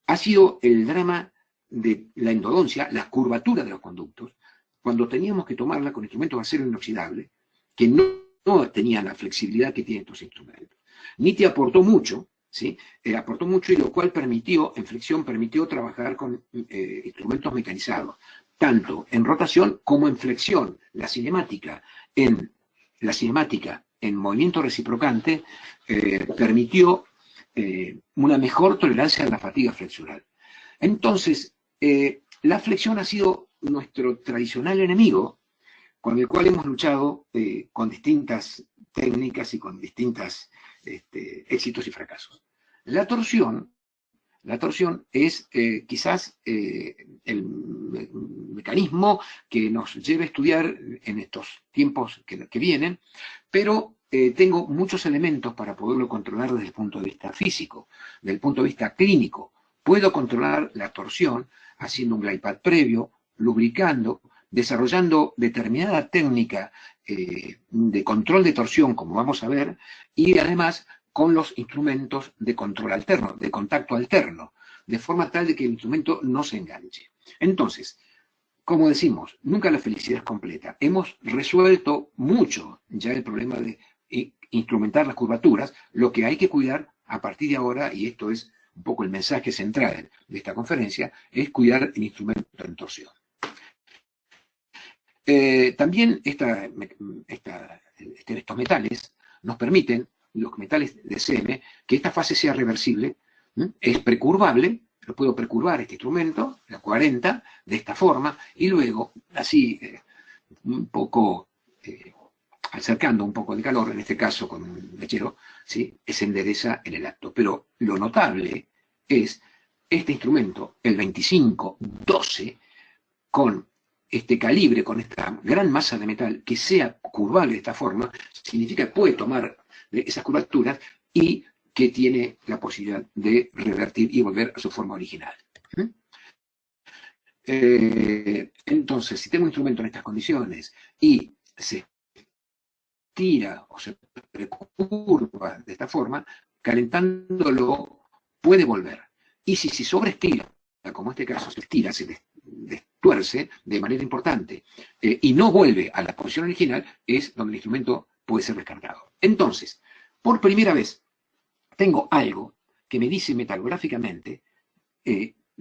Ha sido el drama de la endodoncia, la curvatura de los conductos, cuando teníamos que tomarla con instrumentos de acero inoxidable, que no tenían la flexibilidad que tienen estos instrumentos. Nitti aportó mucho, ¿sí? Aportó mucho, y lo cual en flexión permitió trabajar con instrumentos mecanizados, tanto en rotación como en flexión. La cinemática en movimiento reciprocante permitió una mejor tolerancia a la fatiga flexural. Entonces, la flexión ha sido nuestro tradicional enemigo, con el cual hemos luchado con distintas técnicas y con distintos éxitos y fracasos. La torsión es quizás el mecanismo que nos lleva a estudiar en estos tiempos que vienen, pero tengo muchos elementos para poderlo controlar desde el punto de vista físico, desde el punto de vista clínico. Puedo controlar la torsión haciendo un glide path previo, lubricando, desarrollando determinada técnica de control de torsión, como vamos a ver, y además con los instrumentos de control alterno, de contacto alterno, de forma tal de que el instrumento no se enganche. Entonces, como decimos, nunca la felicidad es completa. Hemos resuelto mucho ya el problema de instrumentar las curvaturas. Lo que hay que cuidar a partir de ahora, y esto es un poco el mensaje central de esta conferencia, es cuidar el instrumento en torsión. También estos metales nos permiten, los metales de CM, que esta fase sea reversible, es precurvable, lo puedo precurvar este instrumento, la 40, de esta forma, y luego, así, un poco, acercando un poco de calor, en este caso con un mechero, ¿sí? Se endereza en el acto. Pero lo notable es este instrumento, el 2512, con este calibre, con esta gran masa de metal, que sea curvable de esta forma, significa que puede tomar esas curvaturas y que tiene la posibilidad de revertir y volver a su forma original. Entonces, si tengo un instrumento en estas condiciones y se tira o se precurva de esta forma, calentándolo puede volver. Y si sobreestira, como en este caso se estira, se destuerce de manera importante y no vuelve a la posición original, es donde el instrumento puede ser descartado. Entonces, por primera vez, tengo algo que me dice metalográficamente,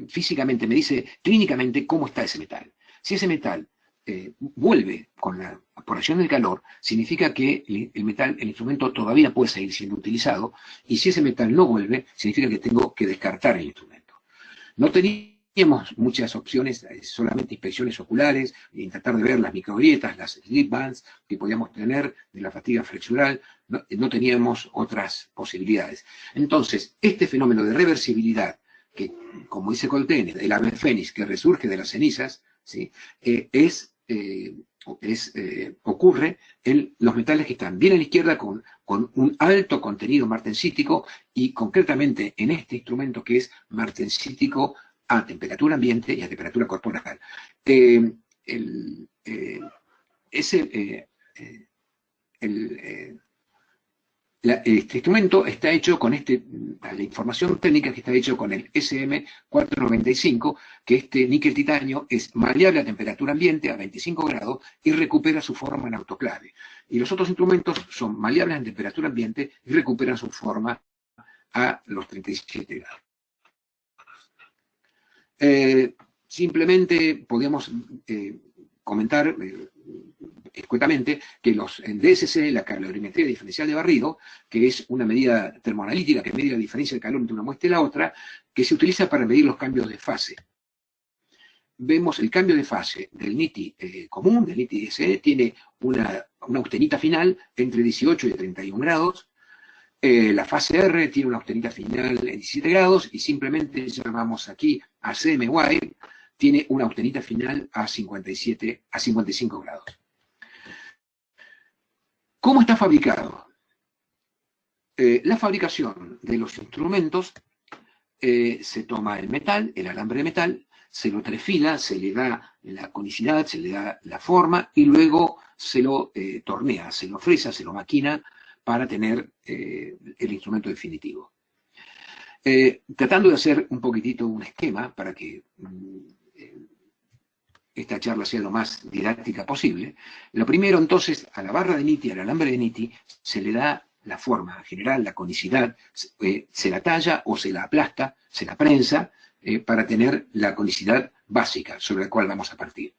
físicamente, me dice clínicamente cómo está ese metal. Si ese metal vuelve con la acción del calor, significa que el instrumento todavía puede seguir siendo utilizado, y si ese metal no vuelve, significa que tengo que descartar el instrumento. No teníamos muchas opciones, solamente inspecciones oculares, y tratar de ver las microgrietas, las slip bands que podíamos tener de la fatiga flexural. No teníamos otras posibilidades. Entonces, este fenómeno de reversibilidad, que, como dice Coltrane, el ave fénix que resurge de las cenizas, ¿sí? Ocurre en los metales que están bien a la izquierda con un alto contenido martensítico, y concretamente en este instrumento que es martensítico a temperatura ambiente y a temperatura corporal. Este instrumento está hecho con la información técnica que está hecho con el SM495, que este níquel titanio es maleable a temperatura ambiente, a 25 grados, y recupera su forma en autoclave. Y los otros instrumentos son maleables a temperatura ambiente y recuperan su forma a los 37 grados. Simplemente podríamos comentar escuetamente que en DSC, la calorimetría diferencial de barrido, que es una medida termoanalítica que mide la diferencia de calor entre una muestra y la otra, que se utiliza para medir los cambios de fase. Vemos el cambio de fase del NITI común, del NITI DSE, tiene una austenita final entre 18 y 31 grados. La fase R tiene una austenita final en 17 grados y simplemente llamamos aquí a CMY, tiene una austenita final a 55 grados. ¿Cómo está fabricado? La fabricación de los instrumentos, se toma el metal, el alambre de metal, se lo trefila, se le da la conicidad, se le da la forma y luego se lo tornea, se lo fresa, se lo maquina para tener el instrumento definitivo. Tratando de hacer un poquitito un esquema para que esta charla sea lo más didáctica posible. Lo primero, entonces, a la barra de NITI, al alambre de NITI, se le da la forma general, la conicidad, se la talla o se la aplasta, se la prensa, para tener la conicidad básica sobre la cual vamos a partir.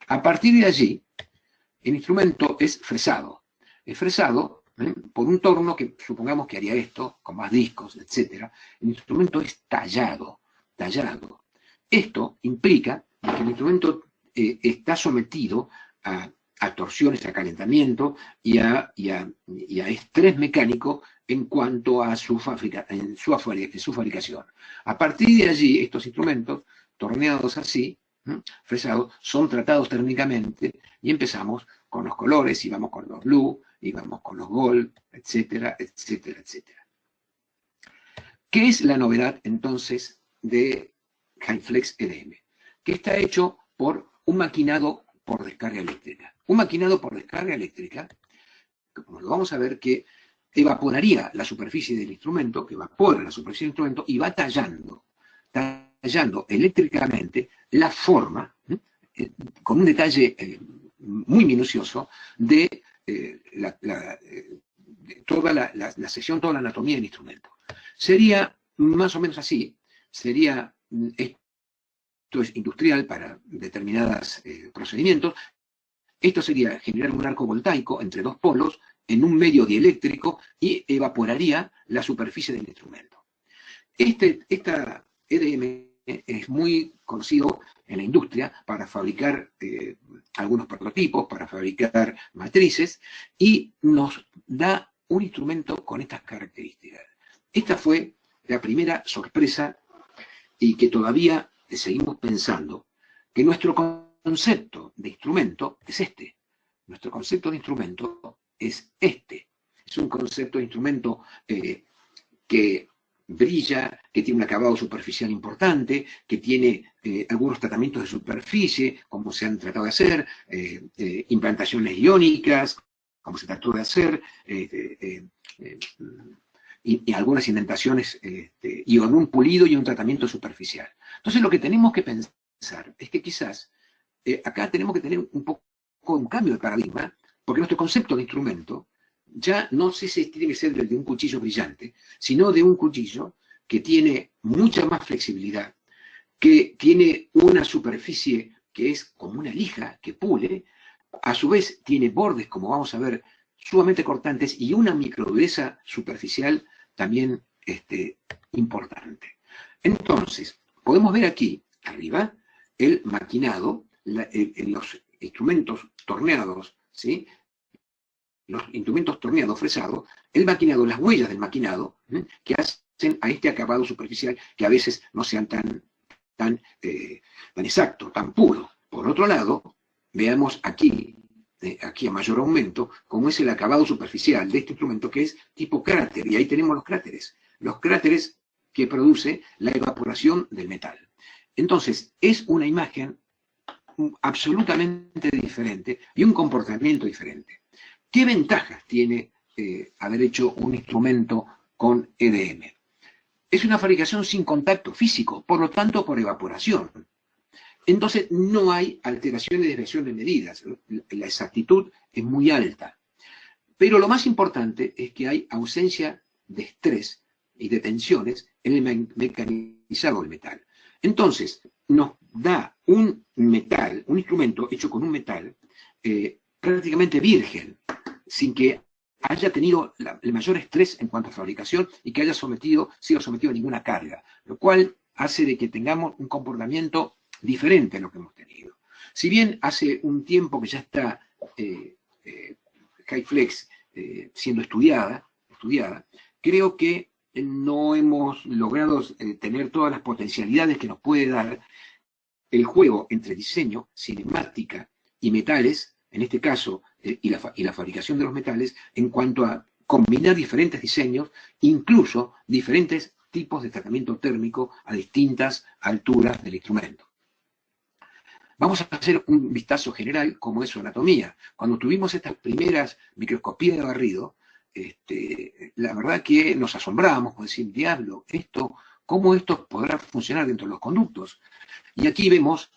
A partir de allí, el instrumento es fresado. Es fresado por un torno que supongamos que haría esto, con más discos, etc. El instrumento es tallado. Esto implica que el instrumento está sometido a torsiones, a calentamiento y a estrés mecánico en cuanto a su fabricación. A partir de allí, estos instrumentos, torneados así, fresados, son tratados térmicamente y empezamos con los colores, y vamos con los blue, y vamos con los gold, etcétera, etcétera, etcétera. ¿Qué es la novedad, entonces, de HyFlex EDM? Que está hecho por un maquinado por descarga eléctrica. Un maquinado por descarga eléctrica, como lo vamos a ver, que evaporaría la superficie del instrumento, que evapora la superficie del instrumento y va tallando eléctricamente la forma, con un detalle muy minucioso de toda la sección, toda la anatomía del instrumento. Sería más o menos así, sería, esto es industrial para determinados procedimientos, esto sería generar un arco voltaico entre dos polos en un medio dieléctrico y evaporaría la superficie del instrumento. Esta EDM es muy conocido en la industria para fabricar algunos prototipos, para fabricar matrices, y nos da un instrumento con estas características. Esta fue la primera sorpresa y que todavía seguimos pensando que nuestro concepto de instrumento es este. Nuestro concepto de instrumento es este. Es un concepto de instrumento que brilla, que tiene un acabado superficial importante, que tiene algunos tratamientos de superficie, como se han tratado de hacer, implantaciones iónicas, como se trató de hacer, y algunas indentaciones, y con un pulido y un tratamiento superficial. Entonces lo que tenemos que pensar es que quizás acá tenemos que tener un poco un cambio de paradigma, porque nuestro concepto de instrumento ya no sé si tiene que ser el de un cuchillo brillante, sino de un cuchillo que tiene mucha más flexibilidad, que tiene una superficie que es como una lija, que pule, a su vez tiene bordes, como vamos a ver, sumamente cortantes y una microdureza superficial también importante. Entonces, podemos ver aquí, arriba, el maquinado, los instrumentos torneados, ¿sí? Los instrumentos torneados, fresados, el maquinado, las huellas del maquinado, que hacen a este acabado superficial que a veces no sean tan exacto, tan puro. Por otro lado, veamos aquí a mayor aumento, cómo es el acabado superficial de este instrumento, que es tipo cráter, y ahí tenemos los cráteres que produce la evaporación del metal. Entonces, es una imagen absolutamente diferente y un comportamiento diferente. ¿Qué ventajas tiene haber hecho un instrumento con EDM? Es una fabricación sin contacto físico, por lo tanto por evaporación. Entonces no hay alteración y desviación de medidas, la exactitud es muy alta. Pero lo más importante es que hay ausencia de estrés y de tensiones en el mecanizado del metal. Entonces nos da un metal, un instrumento hecho con un metal prácticamente virgen, sin que haya tenido el mayor estrés en cuanto a fabricación y que haya sido sometido a ninguna carga, lo cual hace de que tengamos un comportamiento diferente a lo que hemos tenido. Si bien hace un tiempo que ya está HyFlex siendo estudiada, creo que no hemos logrado tener todas las potencialidades que nos puede dar el juego entre diseño, cinemática y metales, en este caso, y la fabricación de los metales, en cuanto a combinar diferentes diseños, incluso diferentes tipos de tratamiento térmico a distintas alturas del instrumento. Vamos a hacer un vistazo general como es su anatomía. Cuando tuvimos estas primeras microscopías de barrido, la verdad que nos asombramos, por decir, diablo, ¿cómo esto podrá funcionar dentro de los conductos? Y aquí vemos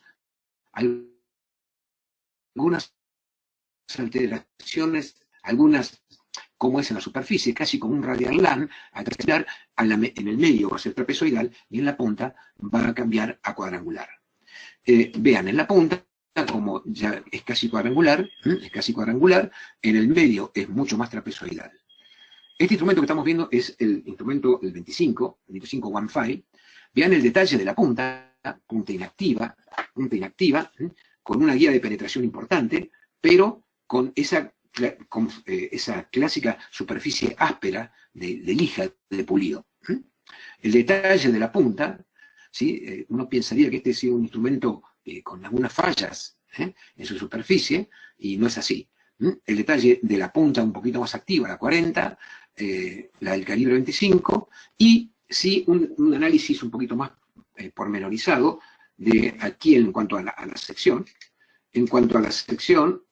algunas alteraciones, algunas como es en la superficie, casi como un radial LAN, al terminar en el medio va a ser trapezoidal y en la punta va a cambiar a cuadrangular. Vean, en la punta, como ya es casi cuadrangular, en el medio es mucho más trapezoidal. Este instrumento que estamos viendo es el instrumento, el 2515. Vean el detalle de la punta inactiva, con una guía de penetración importante, pero con esa clásica superficie áspera de lija, de pulido. El detalle de la punta, ¿sí? Uno pensaría que este sea un instrumento con algunas fallas en su superficie, y no es así. El detalle de la punta un poquito más activa, la 40, la del calibre 25, y sí un análisis un poquito más pormenorizado de aquí en cuanto a la sección. En cuanto a la sección,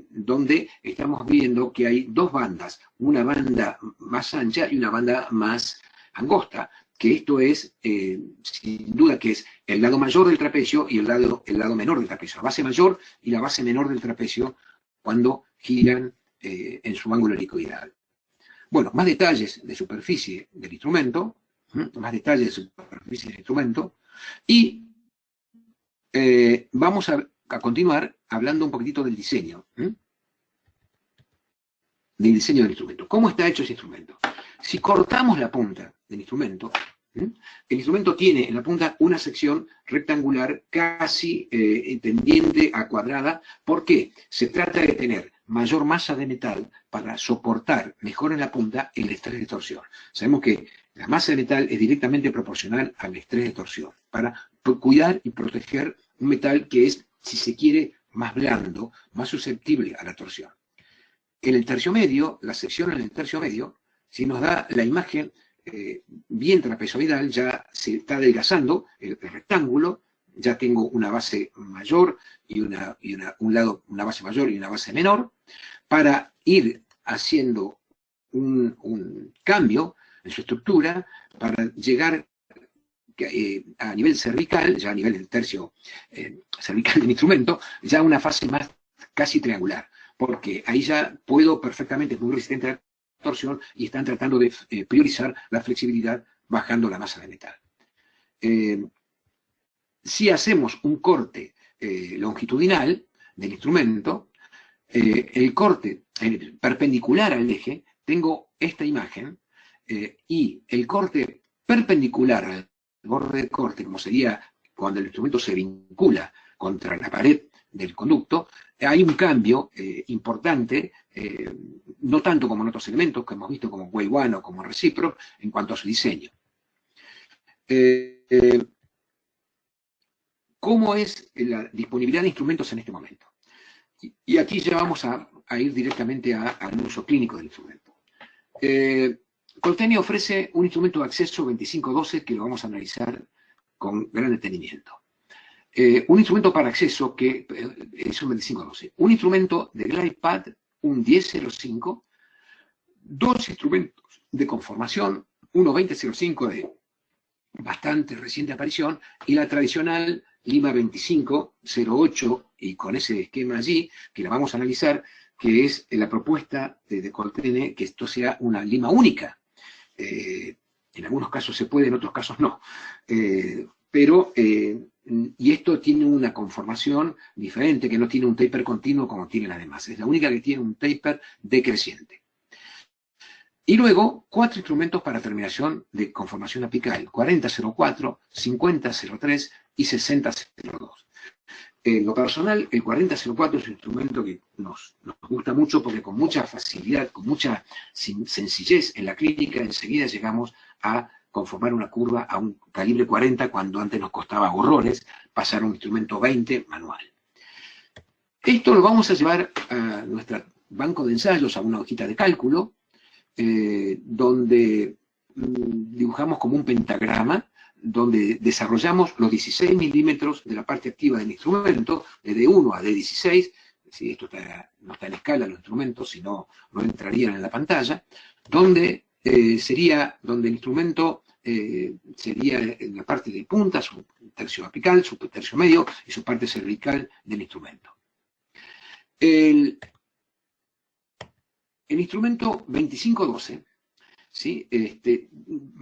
donde estamos viendo que hay dos bandas, una banda más ancha y una banda más angosta, que esto es, sin duda, que es el lado mayor del trapecio y el lado menor del trapecio, la base mayor y la base menor del trapecio cuando giran en su ángulo helicoidal. Bueno, más detalles de superficie del instrumento, y vamos a continuar hablando un poquitito del diseño. Del diseño del instrumento. ¿Cómo está hecho ese instrumento? Si cortamos la punta del instrumento, el instrumento tiene en la punta una sección rectangular casi tendiente a cuadrada. ¿Por qué? Se trata de tener mayor masa de metal para soportar mejor en la punta el estrés de torsión. Sabemos que la masa de metal es directamente proporcional al estrés de torsión, para cuidar y proteger un metal que es, si se quiere, más blando, más susceptible a la torsión. En el tercio medio, la sección en el tercio medio, si nos da la imagen bien trapezoidal, ya se está adelgazando el rectángulo, ya tengo una base mayor y una base mayor y una base menor, para ir haciendo un cambio en su estructura, para llegar a nivel cervical, ya a nivel del tercio cervical del instrumento, ya una fase más casi triangular, porque ahí ya puedo perfectamente, es muy resistente a la torsión, y están tratando de priorizar la flexibilidad bajando la masa de metal. Si hacemos un corte longitudinal del instrumento, el corte perpendicular al eje, tengo esta imagen, y el corte perpendicular al borde de corte, como sería cuando el instrumento se vincula contra la pared del conducto, hay un cambio importante, no tanto como en otros elementos que hemos visto como Wave One o como Recipro, en cuanto a su diseño. ¿Cómo es la disponibilidad de instrumentos en este momento? Y aquí ya vamos a ir directamente al uso clínico del instrumento. Coltene ofrece un instrumento de acceso 2512 que lo vamos a analizar con gran detenimiento. Un instrumento para acceso que es un 2512. Un instrumento de GlidePad, un 1005, dos instrumentos de conformación, uno 2005 de bastante reciente aparición, y la tradicional Lima 2508, y con ese esquema allí, que la vamos a analizar, que es la propuesta de Coltene, que esto sea una lima única. En algunos casos se puede, en otros casos no. Pero y esto tiene una conformación diferente, que no tiene un taper continuo como tienen las demás. Es la única que tiene un taper decreciente. Y luego, 4 instrumentos para terminación de conformación apical: 4004, 5003 y 6002. En lo personal, el 4004 es un instrumento que nos gusta mucho porque con mucha facilidad, con mucha sencillez en la clínica, enseguida llegamos a conformar una curva a un calibre 40 cuando antes nos costaba horrores pasar a un instrumento 20 manual. Esto lo vamos a llevar a nuestro banco de ensayos, a una hojita de cálculo, donde dibujamos como un pentagrama, donde desarrollamos los 16 milímetros de la parte activa del instrumento, de D1 a D16, si esto no está en escala los instrumentos, si no, no entrarían en la pantalla, donde donde el instrumento sería en la parte de punta, su tercio apical, su tercio medio y su parte cervical del instrumento. El instrumento 2512, ¿sí?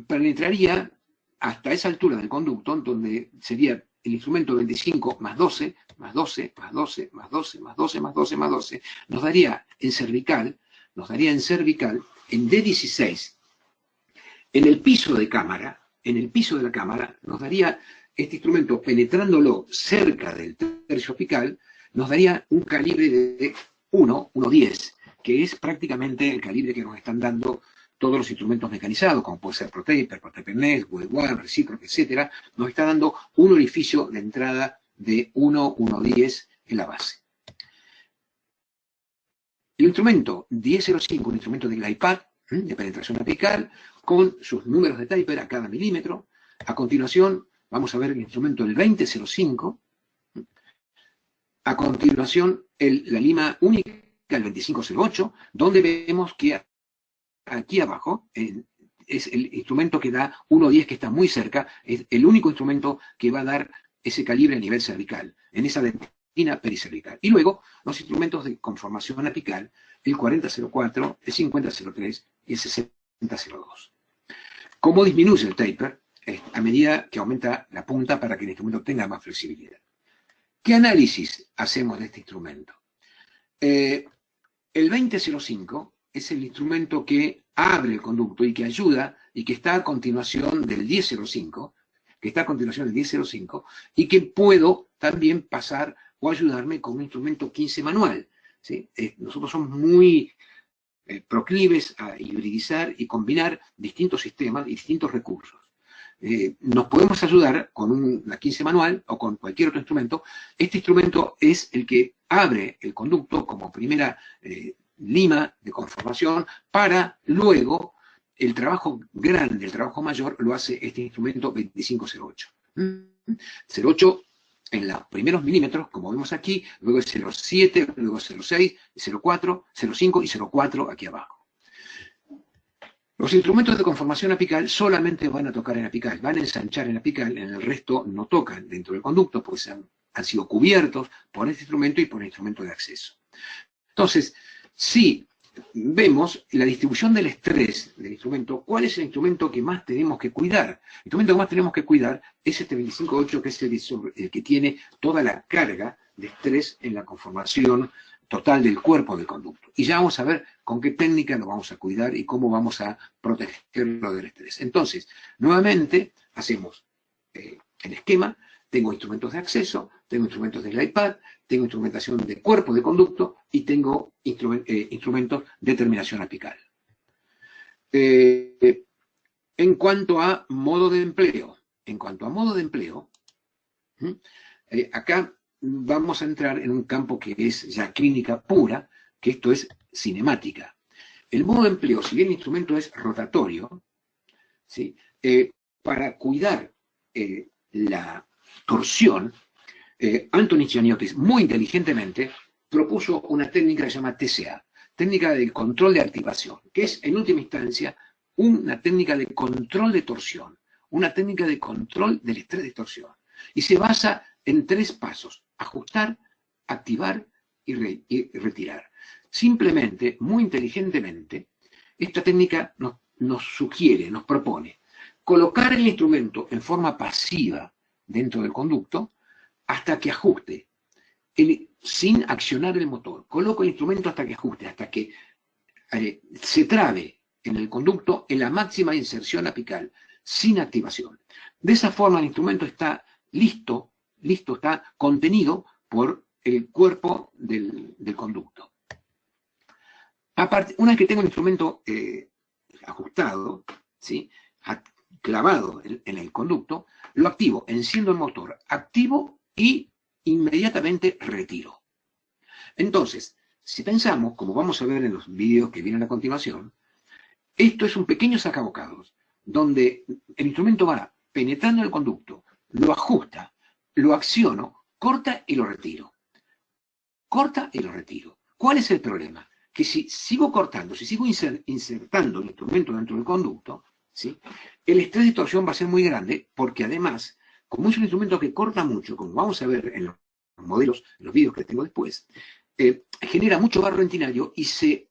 Penetraría hasta esa altura del conducto, donde sería el instrumento 25 más 12, más 12, más 12, más 12, más 12, más 12, más 12, nos daría en cervical, en D16, en el piso de la cámara, nos daría este instrumento, penetrándolo cerca del tercio apical, nos daría un calibre de 1,10, que es prácticamente el calibre que nos están dando todos los instrumentos mecanizados, como puede ser ProTaper, ProTaper Next, Wave One, Reciproc, etc., nos está dando un orificio de entrada de 1,10 en la base. El instrumento 1005, un instrumento del iPad, de penetración apical, con sus números de taper a cada milímetro. A continuación, vamos a ver el instrumento del 2005. A continuación, la lima única, el 2508, donde vemos que aquí abajo es el instrumento que da 1,10, que está muy cerca, es el único instrumento que va a dar ese calibre a nivel cervical, en esa dentina pericervical. Y luego, los instrumentos de conformación apical, el 4004, el 5003 y el 6002. ¿Cómo disminuye el taper? A medida que aumenta la punta para que el instrumento tenga más flexibilidad. ¿Qué análisis hacemos de este instrumento? El 2005 es el instrumento que abre el conducto y que ayuda y que está a continuación del 1005, y que puedo también pasar o ayudarme con un instrumento 15 manual, ¿sí? Nosotros somos muy proclives a hibridizar y combinar distintos sistemas y distintos recursos. Nos podemos ayudar con una 15 manual o con cualquier otro instrumento. Este instrumento es el que abre el conducto como primera lima de conformación, para luego el trabajo grande, el trabajo mayor, lo hace este instrumento 2508. 08 en los primeros milímetros, como vemos aquí, luego el 07, luego 06, 04, 05 y 04 aquí abajo. Los instrumentos de conformación apical solamente van a tocar en apical, van a ensanchar en apical, en el resto no tocan dentro del conducto, pues han sido cubiertos por este instrumento y por el instrumento de acceso. Entonces, si vemos la distribución del estrés del instrumento, ¿cuál es el instrumento que más tenemos que cuidar? El instrumento que más tenemos que cuidar es este 2508, que es el que tiene toda la carga de estrés en la conformación total del cuerpo del conducto. Y ya vamos a ver con qué técnica lo vamos a cuidar y cómo vamos a protegerlo del estrés. Entonces, nuevamente, hacemos el esquema. Tengo instrumentos de acceso, tengo instrumentos del iPad, tengo instrumentación de cuerpo de conducto y tengo instrumentos de terminación apical. En cuanto a modo de empleo, acá vamos a entrar en un campo que es ya clínica pura, que esto es cinemática. El modo de empleo, si bien el instrumento es rotatorio, ¿sí? Para cuidar la torsión, Anthony Gianniotis muy inteligentemente propuso una técnica que se llama TCA, técnica de control de activación, que es en última instancia una técnica de control de torsión, una técnica de control del estrés de torsión. Y se basa en 3 pasos: ajustar, activar y retirar. Simplemente, muy inteligentemente, esta técnica nos sugiere, nos propone colocar el instrumento en forma pasiva dentro del conducto hasta que ajuste, sin accionar el motor. Coloco el instrumento hasta que ajuste, hasta que se trabe en el conducto en la máxima inserción apical, sin activación. De esa forma el instrumento está listo, está contenido por el cuerpo del conducto. Aparte, una vez que tengo el instrumento ajustado, ¿sí?, clavado en el conducto, lo activo, enciendo el motor, activo y inmediatamente retiro. Entonces, si pensamos, como vamos a ver en los vídeos que vienen a continuación, esto es un pequeño sacabocados, donde el instrumento va penetrando el conducto, lo ajusta, lo acciono, corta y lo retiro. Corta y lo retiro. ¿Cuál es el problema? Que si sigo cortando, si sigo insertando el instrumento dentro del conducto, ¿sí?, el estrés de torsión va a ser muy grande, porque además, como es un instrumento que corta mucho, como vamos a ver en los modelos, en los vídeos que tengo después, genera mucho barro dentinario y se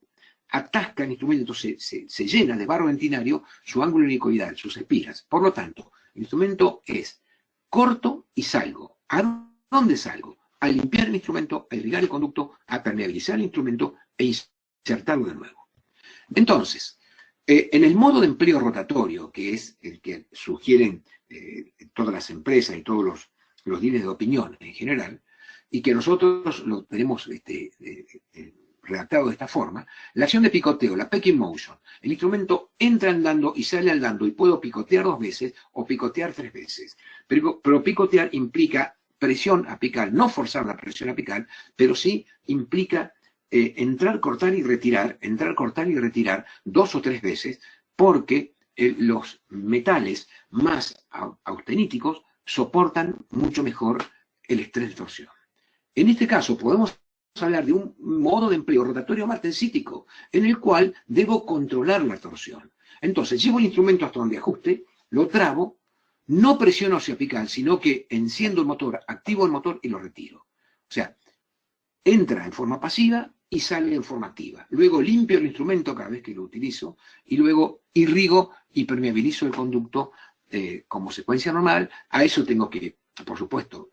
atasca el instrumento, se llena de barro dentinario su ángulo helicoidal, sus espiras. Por lo tanto, el instrumento es corto y salgo. ¿A dónde salgo? A limpiar el instrumento, a irrigar el conducto, a permeabilizar el instrumento e insertarlo de nuevo. Entonces, en el modo de empleo rotatorio, que es el que sugieren todas las empresas y todos los líderes de opinión en general, y que nosotros lo tenemos redactado de esta forma, la acción de picoteo, la pecking motion, el instrumento entra andando y sale andando y puedo picotear 2 veces o picotear 3 veces. Pero picotear implica presión apical, no forzar la presión apical, pero sí implica entrar, cortar y retirar 2 o 3 veces, porque los metales más austeníticos soportan mucho mejor el estrés de torsión. En este caso podemos hablar de un modo de empleo rotatorio martensítico, en el cual debo controlar la torsión. Entonces, llevo el instrumento hasta donde ajuste, lo trabo, no presiono hacia apical, sino que enciendo el motor, activo el motor y lo retiro. O sea, entra en forma pasiva y sale en forma activa. Luego limpio el instrumento cada vez que lo utilizo y luego irrigo y permeabilizo el conducto como secuencia normal. A eso tengo que, por supuesto,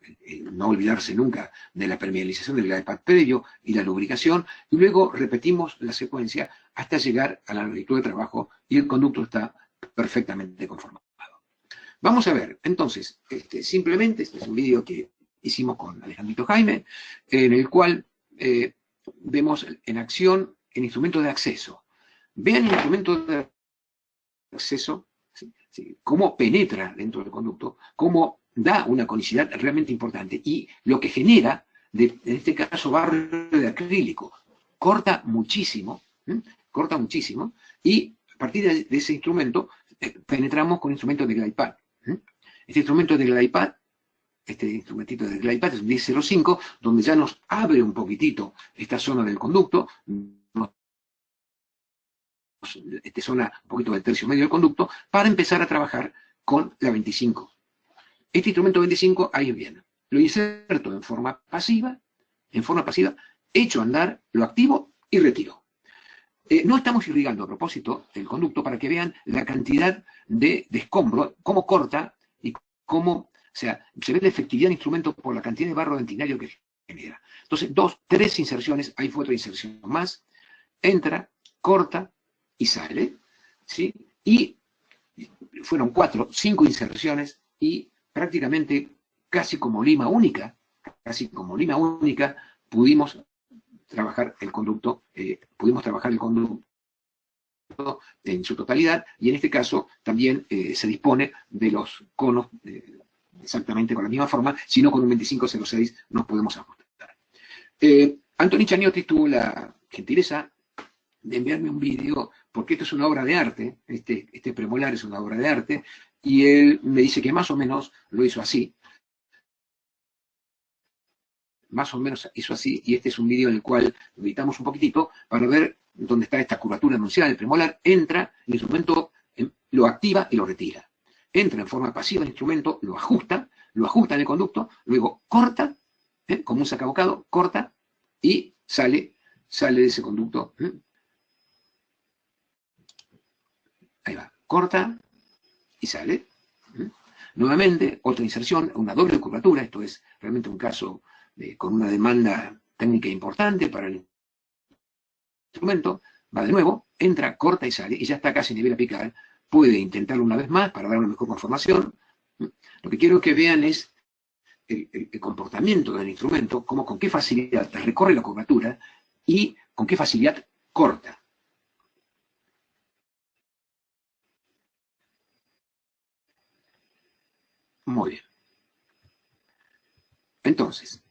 no olvidarse nunca de la permeabilización del glide path previo y la lubricación, y luego repetimos la secuencia hasta llegar a la longitud de trabajo y el conducto está perfectamente conformado. Vamos a ver, entonces, simplemente, este es un vídeo que hicimos con Alejandrito Jaime, en el cual vemos en acción el instrumento de acceso. Vean el instrumento de acceso, ¿sí?, cómo penetra dentro del conducto, cómo da una conicidad realmente importante y lo que genera, en este caso, barro de acrílico. Corta muchísimo y a partir de ese instrumento penetramos con instrumentos de glide path. Este instrumento de glide path, este instrumentito de glide path es un 1005, donde ya nos abre un poquitito esta zona del conducto, zona un poquito del tercio medio del conducto, para empezar a trabajar con la 25. Este instrumento 25, ahí viene. Lo inserto en forma pasiva, echo a andar, lo activo y retiro. No estamos irrigando a propósito el conducto para que vean la cantidad de escombro, cómo corta y cómo, o sea, se ve la efectividad del instrumento por la cantidad de barro dentinario que genera. Entonces, 2, 3 inserciones, ahí fue otra inserción más, entra, corta y sale, ¿sí? Y fueron 4, 5 inserciones y prácticamente casi como lima única, pudimos trabajar el conducto, en su totalidad, y en este caso también se dispone de los conos exactamente con la misma forma, sino con un 2506 nos podemos ajustar. Anthony Chaniotti tuvo la gentileza de enviarme un vídeo, porque esto es una obra de arte, este premolar es una obra de arte, y él me dice que más o menos lo hizo así. Y este es un vídeo en el cual lo editamos un poquitito para ver dónde está esta curvatura anunciada del premolar. Entra, el instrumento lo activa y lo retira. Entra en forma pasiva el instrumento, lo ajusta en el conducto, luego corta, como un sacabocado, corta y sale de ese conducto. Ahí va, corta y sale. Nuevamente, otra inserción, una doble curvatura. Esto es realmente un caso con una demanda técnica importante para el instrumento. Va de nuevo, entra, corta y sale, y ya está casi a nivel apical. Puede intentarlo una vez más para dar una mejor conformación. Lo que quiero que vean es el comportamiento del instrumento, como con qué facilidad recorre la curvatura y con qué facilidad corta. Muy bien. Entonces,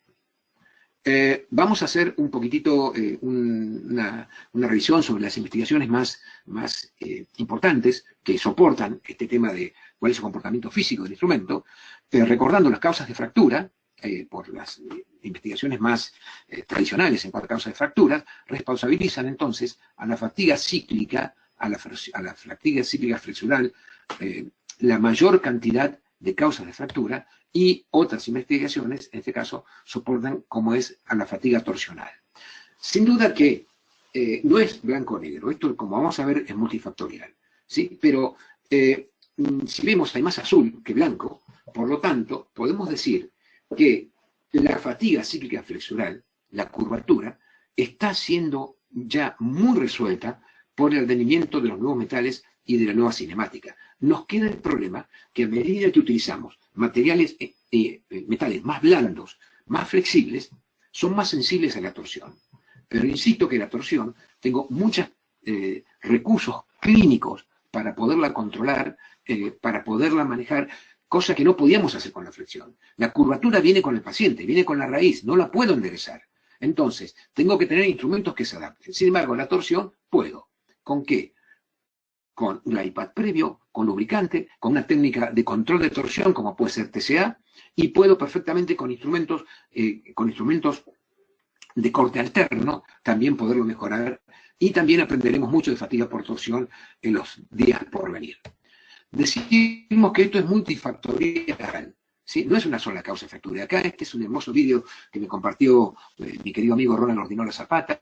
vamos a hacer un poquitito una revisión sobre las investigaciones más importantes que soportan este tema de cuál es el comportamiento físico del instrumento, recordando las causas de fractura, por las investigaciones más tradicionales en cuanto a causas de fracturas, responsabilizan entonces a la fatiga cíclica, a la fatiga cíclica flexural, la mayor cantidad de causas de fractura, y otras investigaciones, en este caso, soportan como es a la fatiga torsional. Sin duda que no es blanco o negro, esto como vamos a ver es multifactorial, ¿sí? Pero si vemos hay más azul que blanco, por lo tanto, podemos decir que la fatiga cíclica flexural, la curvatura, está siendo ya muy resuelta por el advenimiento de los nuevos metales y de la nueva cinemática. Nos queda el problema que a medida que utilizamos materiales, metales más blandos, más flexibles, son más sensibles a la torsión. Pero insisto que la torsión, tengo muchos recursos clínicos para poderla controlar, para poderla manejar, cosa que no podíamos hacer con la flexión. La curvatura viene con el paciente, viene con la raíz, no la puedo enderezar. Entonces, tengo que tener instrumentos que se adapten. Sin embargo, la torsión puedo. ¿Con qué? Con un iPad previo, con lubricante, con una técnica de control de torsión como puede ser TCA, y puedo perfectamente con instrumentos de corte alterno también poderlo mejorar, y también aprenderemos mucho de fatiga por torsión en los días por venir. Decimos que esto es multifactorial, ¿sí? No es una sola causa de fractura. Acá este es un hermoso vídeo que me compartió mi querido amigo Ronald Ordinola Zapata,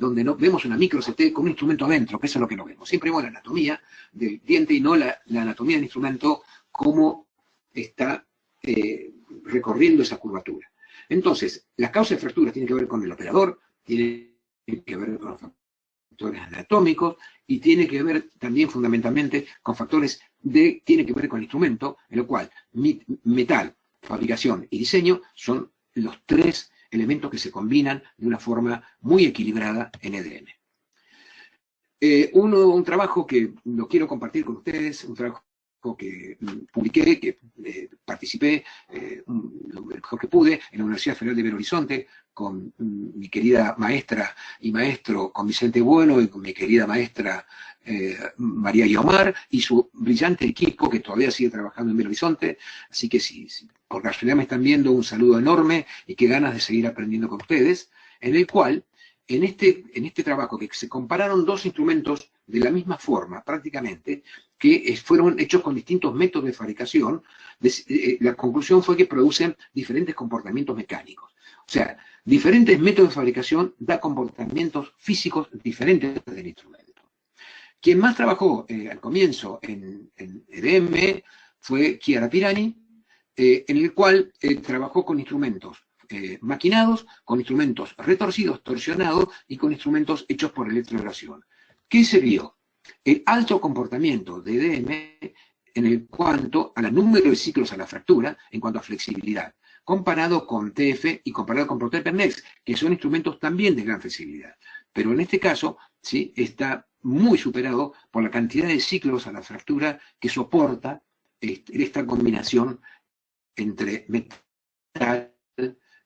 donde vemos una micro CT con un instrumento adentro, que eso es lo que no vemos. Siempre vemos la anatomía del diente y no la anatomía del instrumento, cómo está recorriendo esa curvatura. Entonces, las causas de fractura tienen que ver con el operador, tienen que ver con los factores anatómicos, y tiene que ver también fundamentalmente con factores tiene que ver con el instrumento, en lo cual metal, fabricación y diseño son los tres elementos que se combinan de una forma muy equilibrada en EDM. Un trabajo que lo quiero compartir con ustedes, un trabajo que publiqué, que participé lo mejor que pude en la Universidad Federal de Belo Horizonte con mi querida maestra y maestro, con Vicente Bueno, y con mi querida maestra María Guiomar, y su brillante equipo que todavía sigue trabajando en Belo Horizonte. Así que si por casualidad me están viendo, un saludo enorme y qué ganas de seguir aprendiendo con ustedes, en el cual en este trabajo que se compararon dos instrumentos de la misma forma prácticamente, que fueron hechos con distintos métodos de fabricación, la conclusión fue que producen diferentes comportamientos mecánicos. O sea, diferentes métodos de fabricación da comportamientos físicos diferentes del instrumento. Quien más trabajó al comienzo en EDM fue Chiara Pirani, en el cual trabajó con instrumentos maquinados, con instrumentos retorcidos, torsionados, y con instrumentos hechos por electroabrasión. ¿Qué se vio? El alto comportamiento de EDM en cuanto al número de ciclos a la fractura, en cuanto a flexibilidad, comparado con TF y comparado con Protaper Next, que son instrumentos también de gran flexibilidad. Pero en este caso, ¿sí?, está muy superado por la cantidad de ciclos a la fractura que soporta esta combinación entre metal,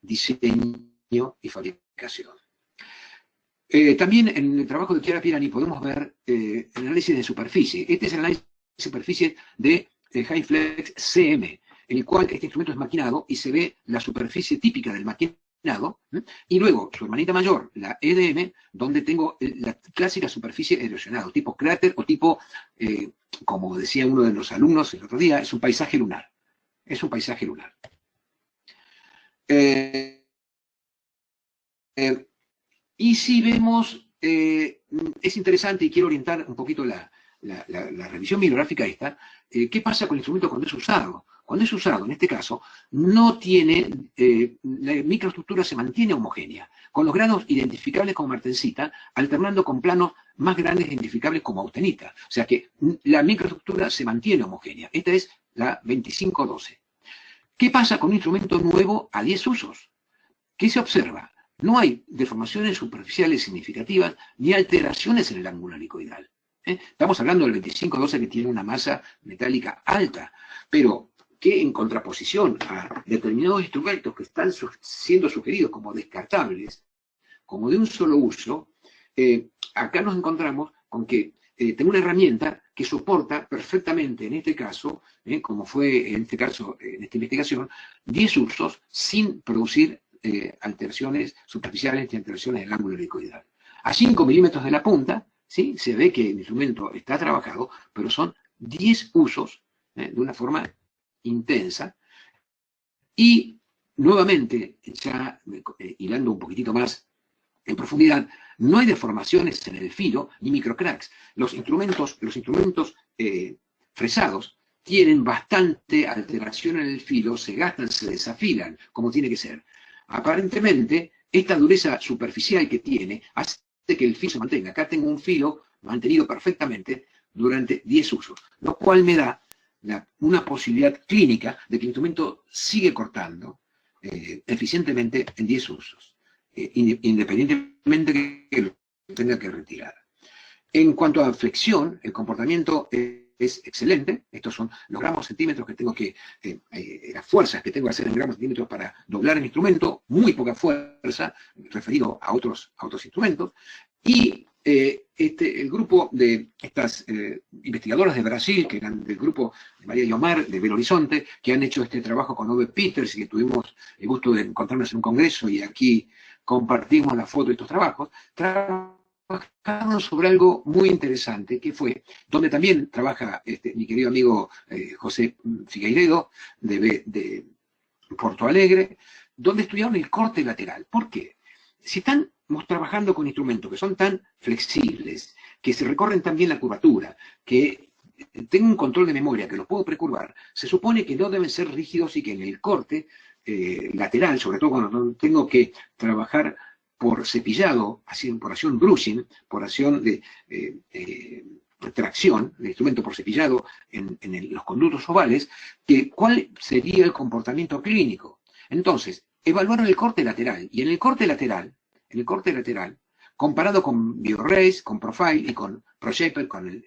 diseño y fabricación. También en el trabajo de Chiara Pirani podemos ver el análisis de superficie. Este es el análisis de superficie de HyFlex CM, en el cual este instrumento es maquinado y se ve la superficie típica del maquinado, y luego su hermanita mayor, la EDM, donde tengo la clásica superficie erosionada, tipo cráter o tipo, como decía uno de los alumnos el otro día, es un paisaje lunar. Es un paisaje lunar. Y si vemos, es interesante, y quiero orientar un poquito la la revisión bibliográfica esta, ¿qué pasa con el instrumento cuando es usado? Cuando es usado, en este caso, no tiene, la microestructura se mantiene homogénea, con los grados identificables como martensita, alternando con planos más grandes identificables como austenita. O sea que la microestructura se mantiene homogénea. Esta es la 2512. ¿Qué pasa con un instrumento nuevo a 10 usos? ¿Qué se observa? No hay deformaciones superficiales significativas ni alteraciones en el ángulo helicoidal. Estamos hablando del 2512 que tiene una masa metálica alta, pero que en contraposición a determinados instrumentos que están siendo sugeridos como descartables, como de un solo uso, acá nos encontramos con que tengo una herramienta que soporta perfectamente, en este caso, como fue en este caso, en esta investigación, 10 usos sin producir alteraciones superficiales ni alteraciones del ángulo helicoidal. A 5 milímetros de la punta, ¿sí? Se ve que el instrumento está trabajado, pero son 10 usos de una forma intensa. Y nuevamente, ya hilando un poquitito más en profundidad, no hay deformaciones en el filo ni microcracks. Los instrumentos fresados tienen bastante alteración en el filo, se gastan, se desafilan, como tiene que ser. Aparentemente, esta dureza superficial que tiene hace que el filo se mantenga. Acá tengo un filo mantenido perfectamente durante 10 usos, lo cual me da una posibilidad clínica de que el instrumento sigue cortando eficientemente en 10 usos, independientemente de que lo tenga que retirar. En cuanto a flexión, el comportamiento es excelente. Estos son los gramos centímetros que tengo que, las fuerzas que tengo que hacer en gramos centímetros para doblar el instrumento, muy poca fuerza, referido a otros instrumentos. Y el grupo de estas investigadoras de Brasil, que eran del grupo de María Yomar, de Belo Horizonte, que han hecho este trabajo con Ove Peters y que tuvimos el gusto de encontrarnos en un congreso y aquí compartimos la foto de estos trabajos, trabajaron sobre algo muy interesante, que fue, donde también trabaja mi querido amigo José Figueiredo, de Porto Alegre, donde estudiaron el corte lateral. ¿Por qué? Si estamos trabajando con instrumentos que son tan flexibles, que se recorren también la curvatura, que tengo un control de memoria, que los puedo precurvar, se supone que no deben ser rígidos y que en el corte lateral, sobre todo cuando tengo que trabajar por cepillado, por acción brushing, por acción de tracción del instrumento por cepillado en los conductos ovales, ¿cuál sería el comportamiento clínico? Entonces, evaluaron el corte lateral, y en el corte lateral, comparado con BioRace, con Profile y con ProShaper, con el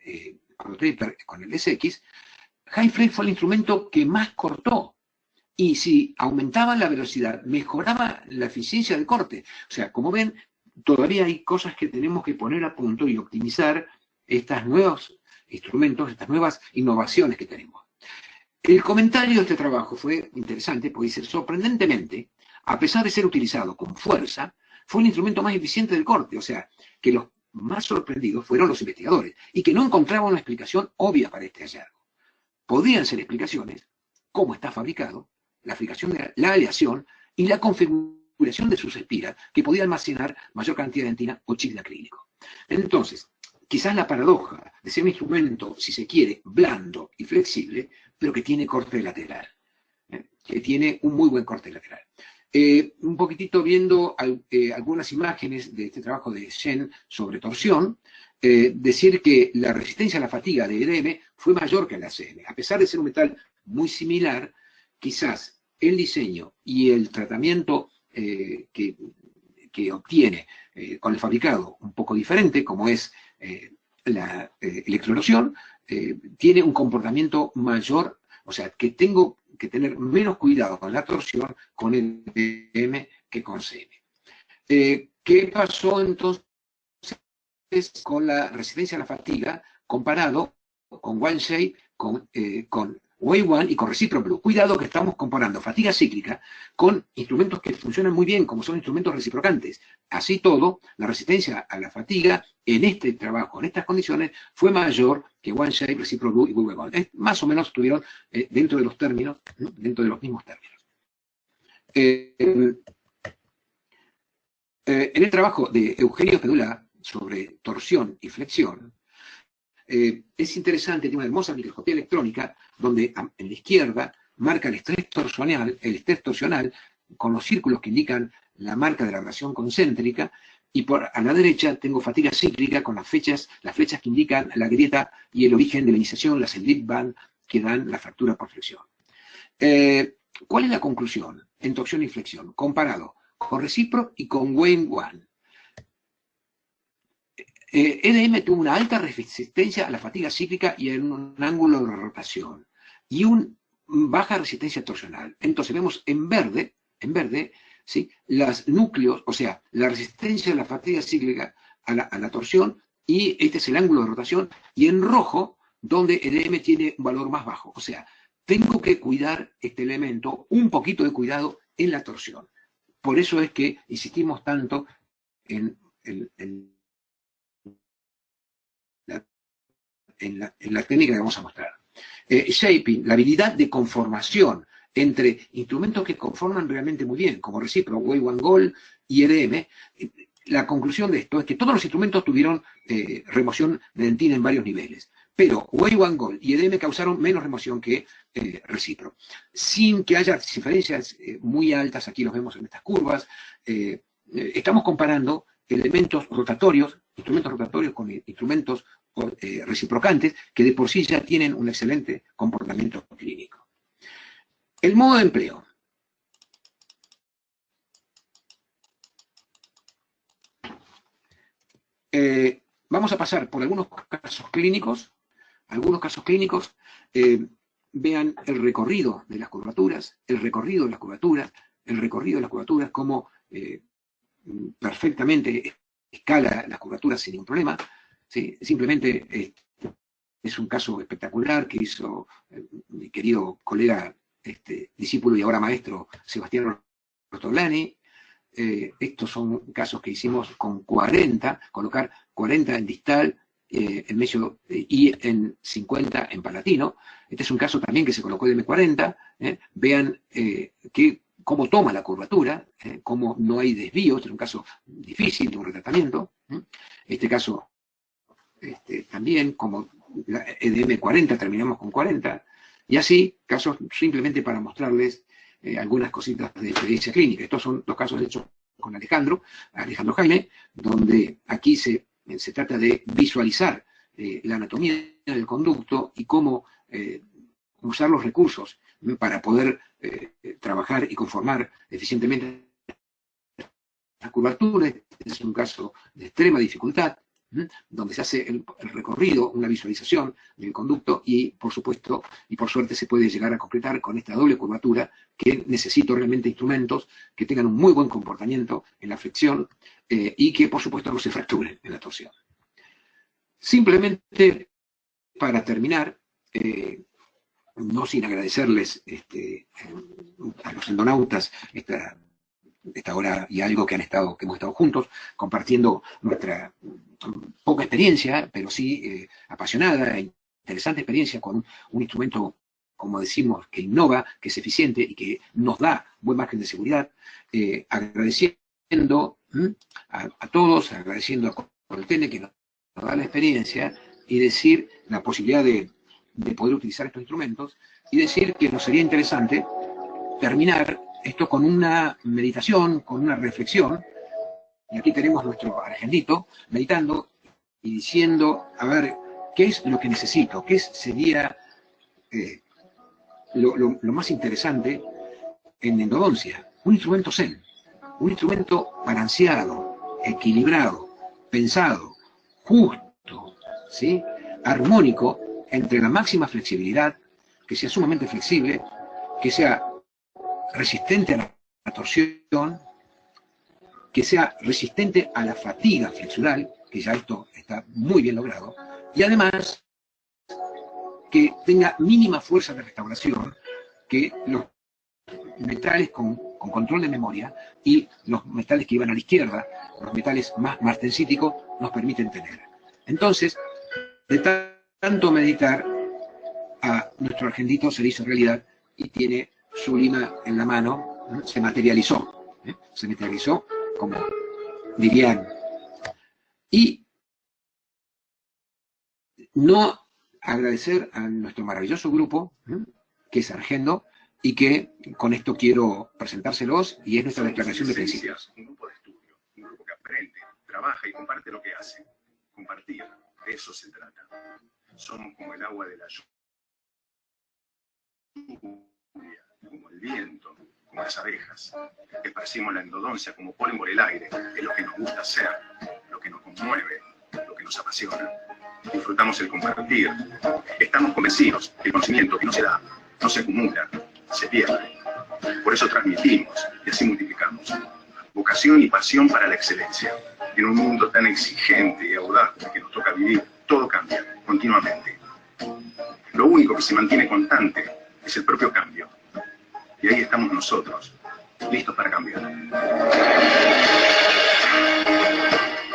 SX, HighFlex fue el instrumento que más cortó. Y si aumentaba la velocidad, mejoraba la eficiencia del corte. O sea, como ven, todavía hay cosas que tenemos que poner a punto y optimizar estos nuevos instrumentos, estas nuevas innovaciones que tenemos. El comentario de este trabajo fue interesante porque dice, sorprendentemente, a pesar de ser utilizado con fuerza, fue el instrumento más eficiente del corte. O sea, que los más sorprendidos fueron los investigadores y que no encontraban una explicación obvia para este hallazgo. Podrían ser explicaciones, cómo está fabricado, la fabricación de la aleación y la configuración de sus espiras, que podía almacenar mayor cantidad de dentina o chip de acrílico. Entonces, quizás la paradoja de ser un instrumento, si se quiere, blando y flexible, pero que tiene corte lateral, que tiene un muy buen corte lateral. Un poquitito viendo algunas imágenes de este trabajo de Shen sobre torsión, decir que la resistencia a la fatiga de EDM fue mayor que la ACM. A pesar de ser un metal muy similar, quizás el diseño y el tratamiento que obtiene con el fabricado un poco diferente, como es la electroerosión, tiene un comportamiento mayor, o sea, que tengo que tener menos cuidado con la torsión con el EDM que con CM. ¿Qué pasó entonces con la resistencia a la fatiga comparado con OneShape, con Wave One y con Recipro Blue? Cuidado que estamos comparando fatiga cíclica con instrumentos que funcionan muy bien, como son instrumentos reciprocantes. Así todo, la resistencia a la fatiga en este trabajo, en estas condiciones, fue mayor que OneShape, Recipro Blue y Wave One. Más o menos estuvieron dentro de los términos, dentro de los mismos términos. En el trabajo de Eugenio Pedula sobre torsión y flexión, Es interesante, tiene una hermosa microscopía electrónica, donde en la izquierda marca el estrés torsional con los círculos que indican la marca de la relación concéntrica, y a la derecha tengo fatiga cíclica con las flechas que indican la grieta y el origen de la iniciación, las slip band que dan la fractura por flexión. ¿Cuál es la conclusión en torsión y flexión? Comparado con Recipro y con Wayne-One. EDM tuvo una alta resistencia a la fatiga cíclica y en un ángulo de rotación, y una baja resistencia torsional. Entonces vemos en verde, ¿sí?, los núcleos, o sea, la resistencia a la fatiga cíclica a la torsión, y este es el ángulo de rotación, y en rojo, donde EDM tiene un valor más bajo. O sea, tengo que cuidar este elemento, un poquito de cuidado en la torsión. Por eso es que insistimos tanto en la técnica que vamos a mostrar. Shaping, la habilidad de conformación entre instrumentos que conforman realmente muy bien, como Recipro, Wayne-One y EDM. La conclusión de esto es que todos los instrumentos tuvieron remoción de dentina en varios niveles, pero Wayne-One y EDM causaron menos remoción que Recipro, sin que haya diferencias muy altas. Aquí los vemos en estas curvas. Estamos comparando instrumentos rotatorios con instrumentos reciprocantes, que de por sí ya tienen un excelente comportamiento clínico. El modo de empleo. Vamos a pasar por algunos casos clínicos. Vean el recorrido de las curvaturas, cómo perfectamente escala las curvaturas sin ningún problema. ¿Sí? Simplemente es un caso espectacular que hizo mi querido colega, discípulo y ahora maestro, Sebastián Rotoglani. Estos son casos que hicimos con 40, colocar 40 en distal, en medio y en 50 en palatino. Este es un caso también que se colocó de M40. Vean cómo toma la curvatura, cómo no hay desvío. Este es un caso difícil de un retratamiento. Este caso también, como la EDM 40, terminamos con 40, y así, casos simplemente para mostrarles algunas cositas de experiencia clínica. Estos son los casos hechos con Alejandro Jaime, donde aquí se trata de visualizar la anatomía del conducto y cómo usar los recursos para poder trabajar y conformar eficientemente la curvatura. Este es un caso de extrema dificultad, donde se hace el recorrido, una visualización del conducto, y por supuesto, y por suerte, se puede llegar a completar con esta doble curvatura, que necesito realmente instrumentos que tengan un muy buen comportamiento en la flexión y que por supuesto no se fracturen en la torsión. Simplemente para terminar, no sin agradecerles a los endonautas esta hora y algo que hemos estado juntos, compartiendo nuestra poca experiencia, pero sí apasionada e interesante experiencia con un instrumento, como decimos, que innova, que es eficiente y que nos da buen margen de seguridad. Agradeciendo a todos, agradeciendo a Coltene, que nos da la experiencia, y decir la posibilidad de poder utilizar estos instrumentos, y decir que nos sería interesante terminar esto con una meditación, con una reflexión. Y aquí tenemos nuestro argendito meditando y diciendo, a ver, ¿qué es lo que necesito? ¿Qué sería lo más interesante en endodoncia? Un instrumento zen, un instrumento balanceado, equilibrado, pensado, justo, ¿sí?, armónico, entre la máxima flexibilidad, que sea sumamente flexible, que sea resistente a la torsión, que sea resistente a la fatiga flexural, que ya esto está muy bien logrado, y además que tenga mínima fuerza de restauración, que los metales con control de memoria y los metales que iban a la izquierda, los metales más martensíticos, nos permiten tener. Entonces, de tanto meditar, a nuestro argendito se le hizo realidad y tiene su lima en la mano, se materializó, como dirían. Y no agradecer a nuestro maravilloso grupo, que es Argendo, y que con esto quiero presentárselos, y es nuestra declaración de principios. Un grupo de estudio, un grupo que aprende, trabaja y comparte lo que hace. Compartir, de eso se trata. Somos como el agua de la lluvia, como el viento, como las abejas. Esparcimos la endodoncia como polen por el aire, es lo que nos gusta hacer, lo que nos conmueve, lo que nos apasiona. Disfrutamos el compartir. Estamos convencidos que el conocimiento que no se da, no se acumula, se pierde. Por eso transmitimos y así multiplicamos. Vocación y pasión para la excelencia. En un mundo tan exigente y audaz que nos toca vivir, todo cambia continuamente. Lo único que se mantiene constante es el propio cambio. Y ahí estamos nosotros, listos para cambiar.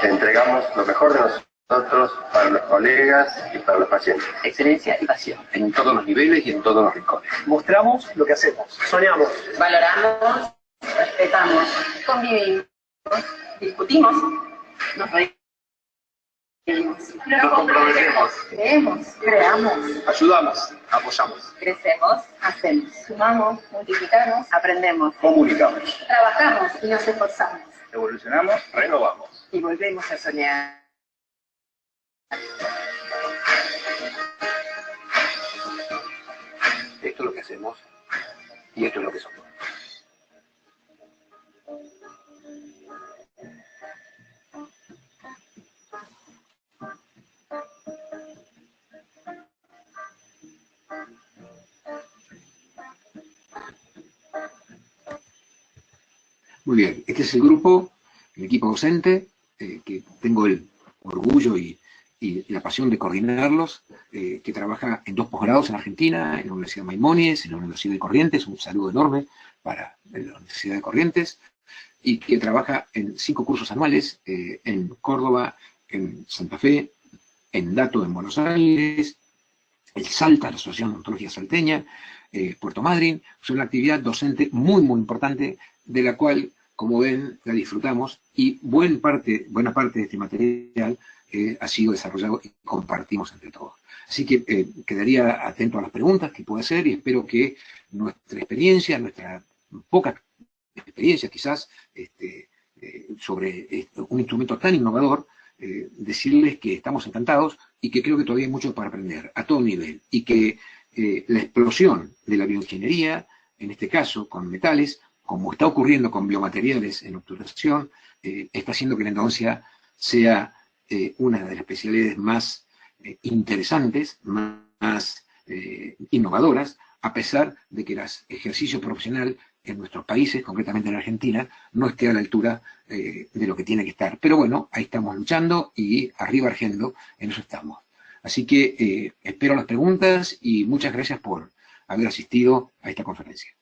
Te entregamos lo mejor de nosotros para los colegas y para los pacientes. Excelencia y pasión. En todos los niveles y en todos los rincones. Mostramos lo que hacemos. Soñamos. Valoramos, respetamos, convivimos, discutimos, nos reímos, Nos comprometemos. creemos, creamos, Ayudamos. Apoyamos. crecemos, hacemos, sumamos, multiplicamos, aprendemos, Comunicamos. trabajamos y nos esforzamos Evolucionamos, renovamos. y volvemos a soñar. Esto es lo que hacemos, y esto es lo que somos. Muy bien, este es el grupo, el equipo docente, que tengo el orgullo y la pasión de coordinarlos, que trabaja en 2 posgrados en Argentina, en la Universidad Maimónides, en la Universidad de Corrientes, un saludo enorme para la Universidad de Corrientes, y que trabaja en 5 cursos anuales, en Córdoba, en Santa Fe, en Dato en Buenos Aires, el SALTA, la Asociación de Odontología Salteña, Puerto Madryn. Es una actividad docente muy, muy importante, de la cual, como ven, la disfrutamos, y buena parte de este material ha sido desarrollado y compartimos entre todos. Así que quedaría atento a las preguntas que pueda hacer, y espero que nuestra experiencia, nuestra poca experiencia quizás, sobre un instrumento tan innovador, decirles que estamos encantados y que creo que todavía hay mucho para aprender a todo nivel, y que la explosión de la bioingeniería, en este caso con metales, como está ocurriendo con biomateriales en obturación, está haciendo que la endodoncia sea una de las especialidades más interesantes, más innovadoras, a pesar de que el ejercicio profesional en nuestros países, concretamente en Argentina, no esté a la altura de lo que tiene que estar. Pero bueno, ahí estamos luchando, y arriba Argendo, en eso estamos. Así que espero las preguntas, y muchas gracias por haber asistido a esta conferencia.